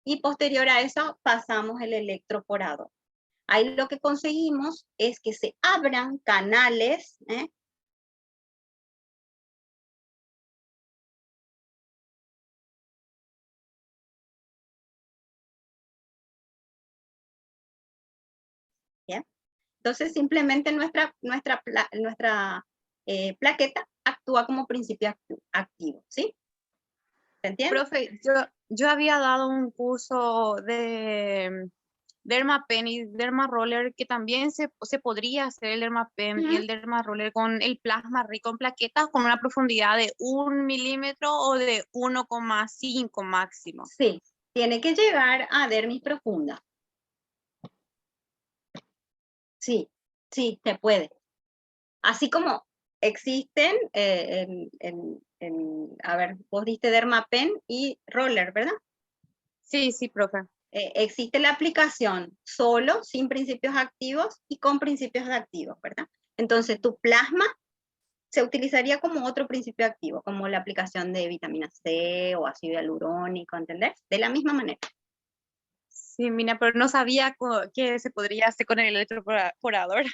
y posterior a eso pasamos el electroporador. Ahí lo que conseguimos es que se abran canales, ¿bien? Entonces simplemente nuestra plaqueta actúa como principio activo, ¿sí? ¿Se entiende? Profe, yo había dado un curso de Dermapen y Dermaroller que también se podría hacer el Dermapen y el Dermaroller con el plasma rico en plaquetas con una profundidad de 1 milímetro o de 1,5 máximo. Sí, tiene que llegar a dermis profunda. Sí, sí, se puede. Así como existen, a ver, vos diste Dermapen y Roller, ¿verdad? Sí, sí, profe. Existe la aplicación solo, sin principios activos y con principios activos, ¿verdad? Entonces tu plasma se utilizaría como otro principio activo, como la aplicación de vitamina C o ácido hialurónico, ¿entendés? De la misma manera. Sí, mira, pero no sabía que se podría hacer con el electroporador.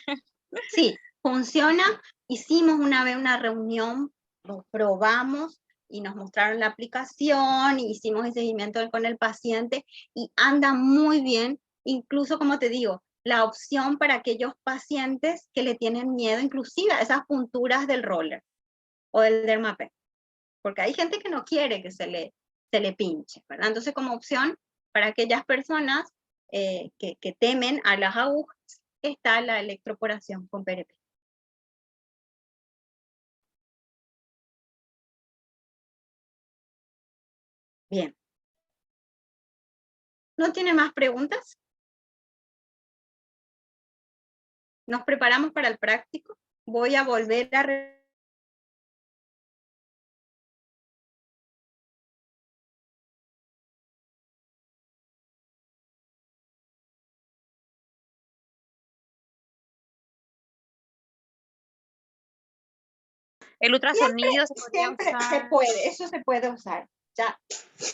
Sí, funciona. Hicimos una vez una reunión, lo probamos y nos mostraron la aplicación, hicimos el seguimiento con el paciente y anda muy bien, incluso como te digo, la opción para aquellos pacientes que le tienen miedo, inclusive a esas punturas del roller o del Dermapen, porque hay gente que no quiere que se le pinche, ¿verdad? Entonces como opción para aquellas personas que temen a las agujas, está la electroporación con PRP. Bien. ¿No tiene más preguntas? Nos preparamos para el práctico. Voy a volver a El ultrasonido se podría siempre usar. se puede, eso se puede usar. Ya,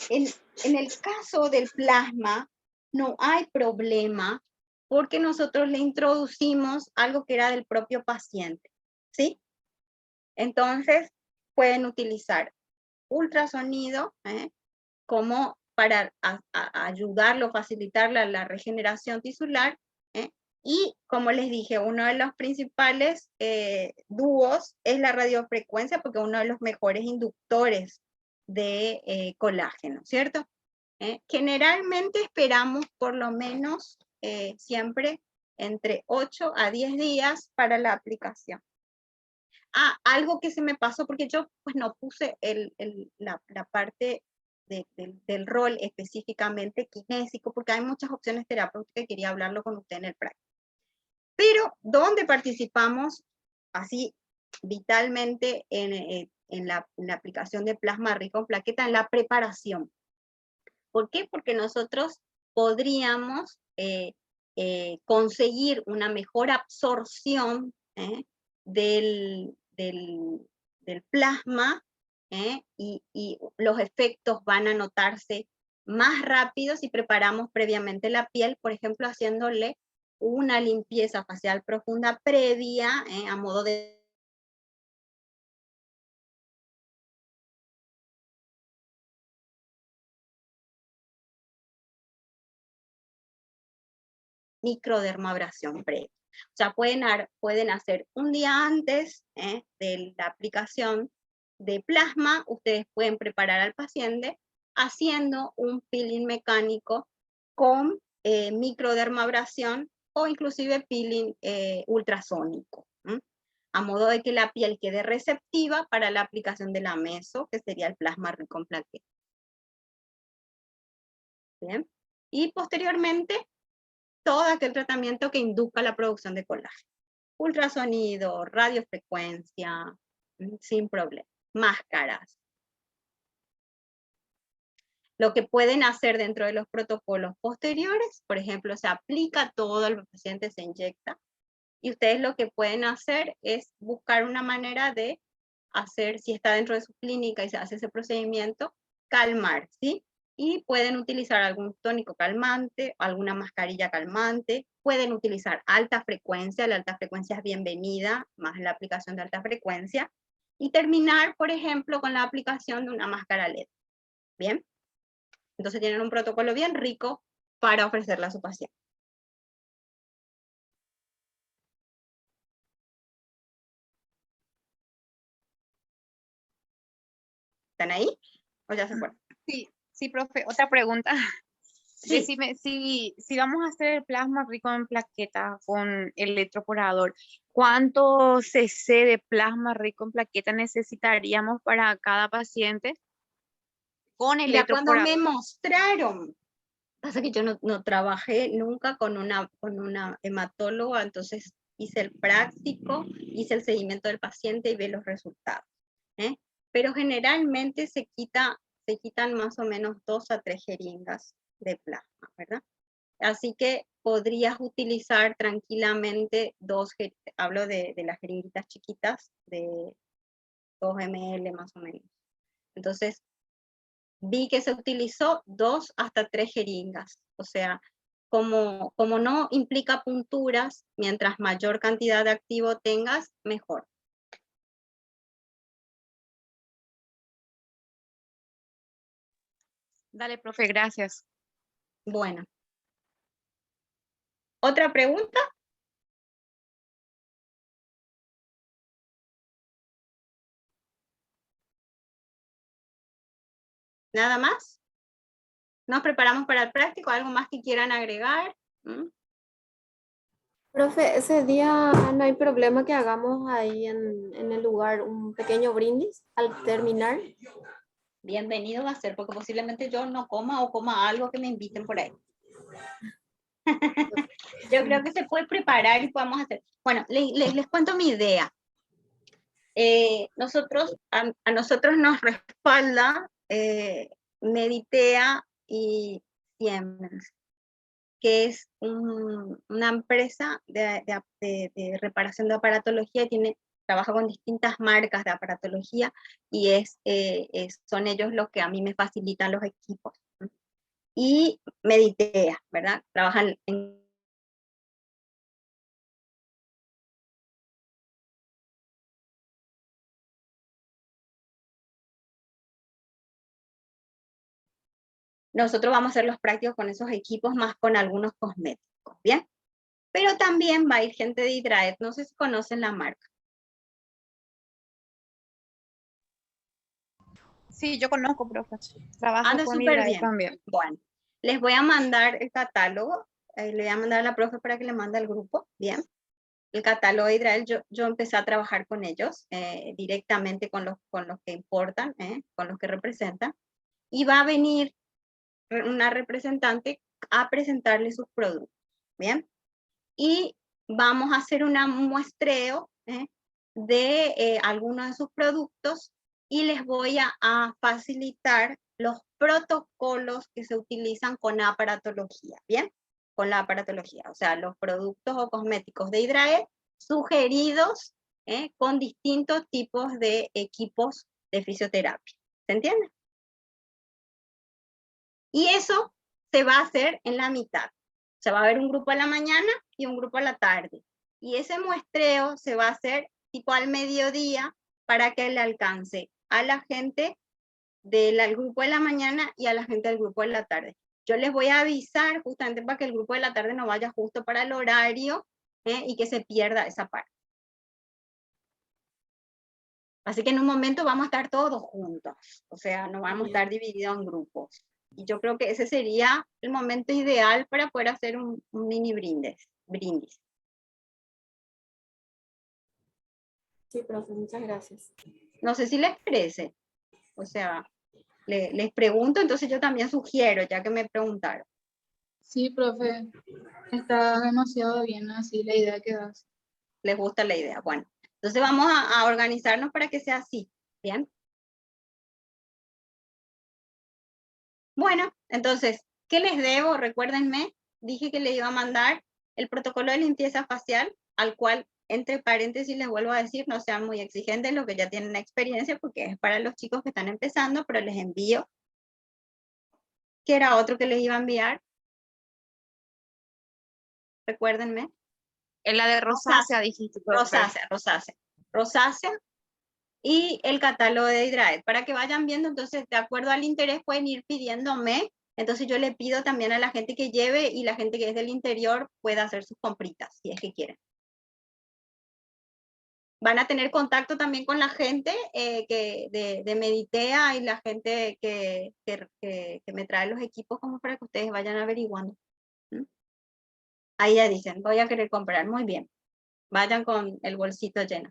en el caso del plasma, no hay problema porque nosotros le introducimos algo que era del propio paciente, ¿sí? Entonces, pueden utilizar ultrasonido como para ayudarlo, facilitar la regeneración tisular, y como les dije, uno de los principales dúos es la radiofrecuencia, porque uno de los mejores inductores de colágeno, ¿cierto? Generalmente esperamos por lo menos siempre entre 8 a 10 días para la aplicación. Algo que se me pasó, porque yo pues no puse la parte del rol específicamente kinésico, porque hay muchas opciones terapéuticas y quería hablarlo con usted en el práctico. Pero donde participamos así vitalmente en la aplicación de plasma rico en plaqueta, en la preparación. ¿Por qué? Porque nosotros podríamos conseguir una mejor absorción del plasma y los efectos van a notarse más rápido si preparamos previamente la piel, por ejemplo, haciéndole una limpieza facial profunda previa, a modo de microdermabrasión previa. O sea, pueden hacer un día antes de la aplicación de plasma, ustedes pueden preparar al paciente haciendo un peeling mecánico con microdermabrasión o inclusive peeling ultrasónico, a modo de que la piel quede receptiva para la aplicación de la meso, que sería el plasma rico en plaquetas. Bien. Y posteriormente, todo aquel tratamiento que induzca la producción de colágeno. Ultrasonido, radiofrecuencia, sin problema. Máscaras. Lo que pueden hacer dentro de los protocolos posteriores, por ejemplo, se aplica todo, el paciente se inyecta, y ustedes lo que pueden hacer es buscar una manera de hacer, si está dentro de su clínica y se hace ese procedimiento, calmar, ¿sí? Y pueden utilizar algún tónico calmante, alguna mascarilla calmante, pueden utilizar alta frecuencia, la alta frecuencia es bienvenida, más la aplicación de alta frecuencia, y terminar, por ejemplo, con la aplicación de una máscara LED, ¿bien? Entonces tienen un protocolo bien rico para ofrecerle a su paciente. ¿Están ahí? ¿O ya se fueron? Sí, profe, otra pregunta. Sí. Decime, si vamos a hacer el plasma rico en plaquetas con el electroporador, ¿cuánto cc de plasma rico en plaquetas necesitaríamos para cada paciente con Mira, cuando me electroporador? mostraron, pasa que yo no trabajé nunca con una hematóloga, entonces hice el práctico, hice el seguimiento del paciente y ve los resultados. Pero generalmente se quitan más o menos 2 a 3 jeringas de plasma, ¿verdad? Así que podrías utilizar tranquilamente hablo de las jeringuitas chiquitas de 2 ml más o menos. Entonces, vi que se utilizó 2 hasta 3 jeringas. O sea, como no implica punturas, mientras mayor cantidad de activo tengas, mejor. Dale, profe, gracias. Bueno. ¿Otra pregunta? ¿Nada más? ¿Nos preparamos para el práctico? ¿Algo más que quieran agregar? Profe, ese día no hay problema que hagamos ahí en el lugar un pequeño brindis al terminar. Bienvenido va a ser, porque posiblemente yo no coma o coma algo que me inviten por ahí. Yo creo que se puede preparar y podemos hacer. Bueno, les cuento mi idea. A nosotros nos respalda Meditea y Siemens, que es una empresa de reparación de aparatología y trabaja con distintas marcas de aparatología y son ellos los que a mí me facilitan los equipos. Y Meditea, ¿verdad? Trabajan en nosotros vamos a hacer los prácticos con esos equipos más con algunos cosméticos, ¿bien? Pero también va a ir gente de Hydraet, no sé si conocen la marca. Sí, yo conozco, profe. Trabajo Anda con súper Hydraet bien. también. Bueno, les voy a mandar el catálogo, le voy a mandar a la profe para que le mande al grupo, ¿bien? El catálogo de Hydraet, yo empecé a trabajar con ellos, directamente con los que importan, con los que representan, y va a venir una representante a presentarle sus productos, ¿bien? Y vamos a hacer un muestreo de algunos de sus productos y les voy a facilitar los protocolos que se utilizan con aparatología, ¿bien? Con la aparatología, o sea, los productos o cosméticos de Hydraet sugeridos con distintos tipos de equipos de fisioterapia. ¿Se entiende? Y eso se va a hacer en la mitad. Se va a ver un grupo a la mañana y un grupo a la tarde. Y ese muestreo se va a hacer tipo al mediodía para que le alcance a la gente del grupo de la mañana y a la gente del grupo de la tarde. Yo les voy a avisar justamente para que el grupo de la tarde no vaya justo para el horario y que se pierda esa parte. Así que en un momento vamos a estar todos juntos, o sea, no vamos a estar divididos en grupos. Y yo creo que ese sería el momento ideal para poder hacer un mini brindis. Sí, profe, muchas gracias. No sé si les parece, o sea, les pregunto, entonces yo también sugiero, ya que me preguntaron. Sí, profe, está demasiado bien así la idea que das. ¿Les gusta la idea? Bueno, entonces vamos a organizarnos para que sea así, ¿bien? Bueno, entonces, ¿qué les debo? Recuérdenme, dije que les iba a mandar el protocolo de limpieza facial, al cual, entre paréntesis, les vuelvo a decir, no sean muy exigentes, lo que ya tienen experiencia, porque es para los chicos que están empezando, pero les envío. ¿Qué era otro que les iba a enviar? Recuérdenme. En la de rosácea dijiste, profe. Rosácea. Y el catálogo de Hydraet, para que vayan viendo, entonces, de acuerdo al interés, pueden ir pidiéndome. Entonces yo le pido también a la gente que lleve y la gente que es del interior pueda hacer sus compritas, si es que quieren. Van a tener contacto también con la gente de Meditea y la gente que me trae los equipos como para que ustedes vayan averiguando. ¿Mm? Ahí ya dicen, voy a querer comprar, muy bien. Vayan con el bolsito lleno.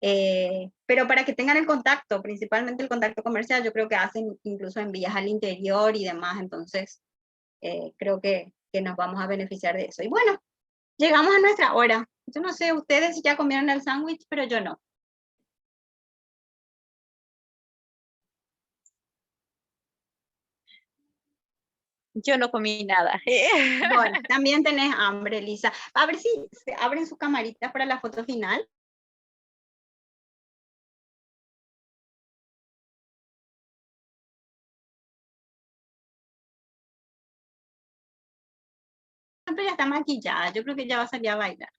Pero para que tengan el contacto, principalmente el contacto comercial, yo creo que hacen incluso envíos al interior y demás, entonces creo que nos vamos a beneficiar de eso. Y bueno, llegamos a nuestra hora. Yo no sé ustedes si ya comieron el sándwich, pero yo no. Yo no comí nada. Bueno, también tenés hambre, Lisa. A ver si se abren su camarita para la foto final. Pero ya está maquillada, yo creo que ya va a salir a bailar.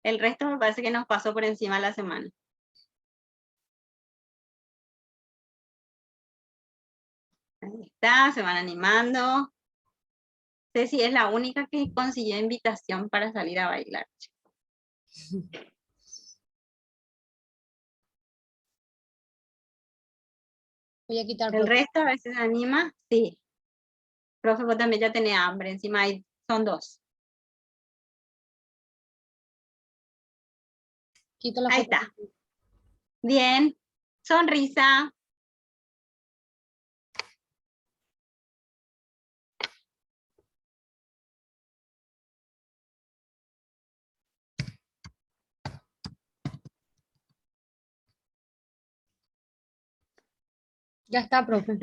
El resto me parece que nos pasó por encima la semana. Ahí está, se van animando. Ceci es la única que consiguió invitación para salir a bailar. Voy a quitar. El resto a veces se anima, sí. Profe, vos también ya tenés hambre, encima son dos. Quito la Ahí foto. está. Bien. Sonrisa. Ya está, profe.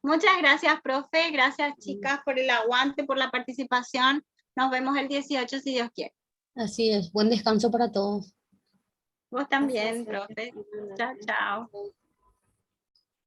Muchas gracias, profe. Gracias, chicas, por el aguante, por la participación. Nos vemos el 18, si Dios quiere. Así es. Buen descanso para todos. Vos también, Gracias. profe. Chao, chao.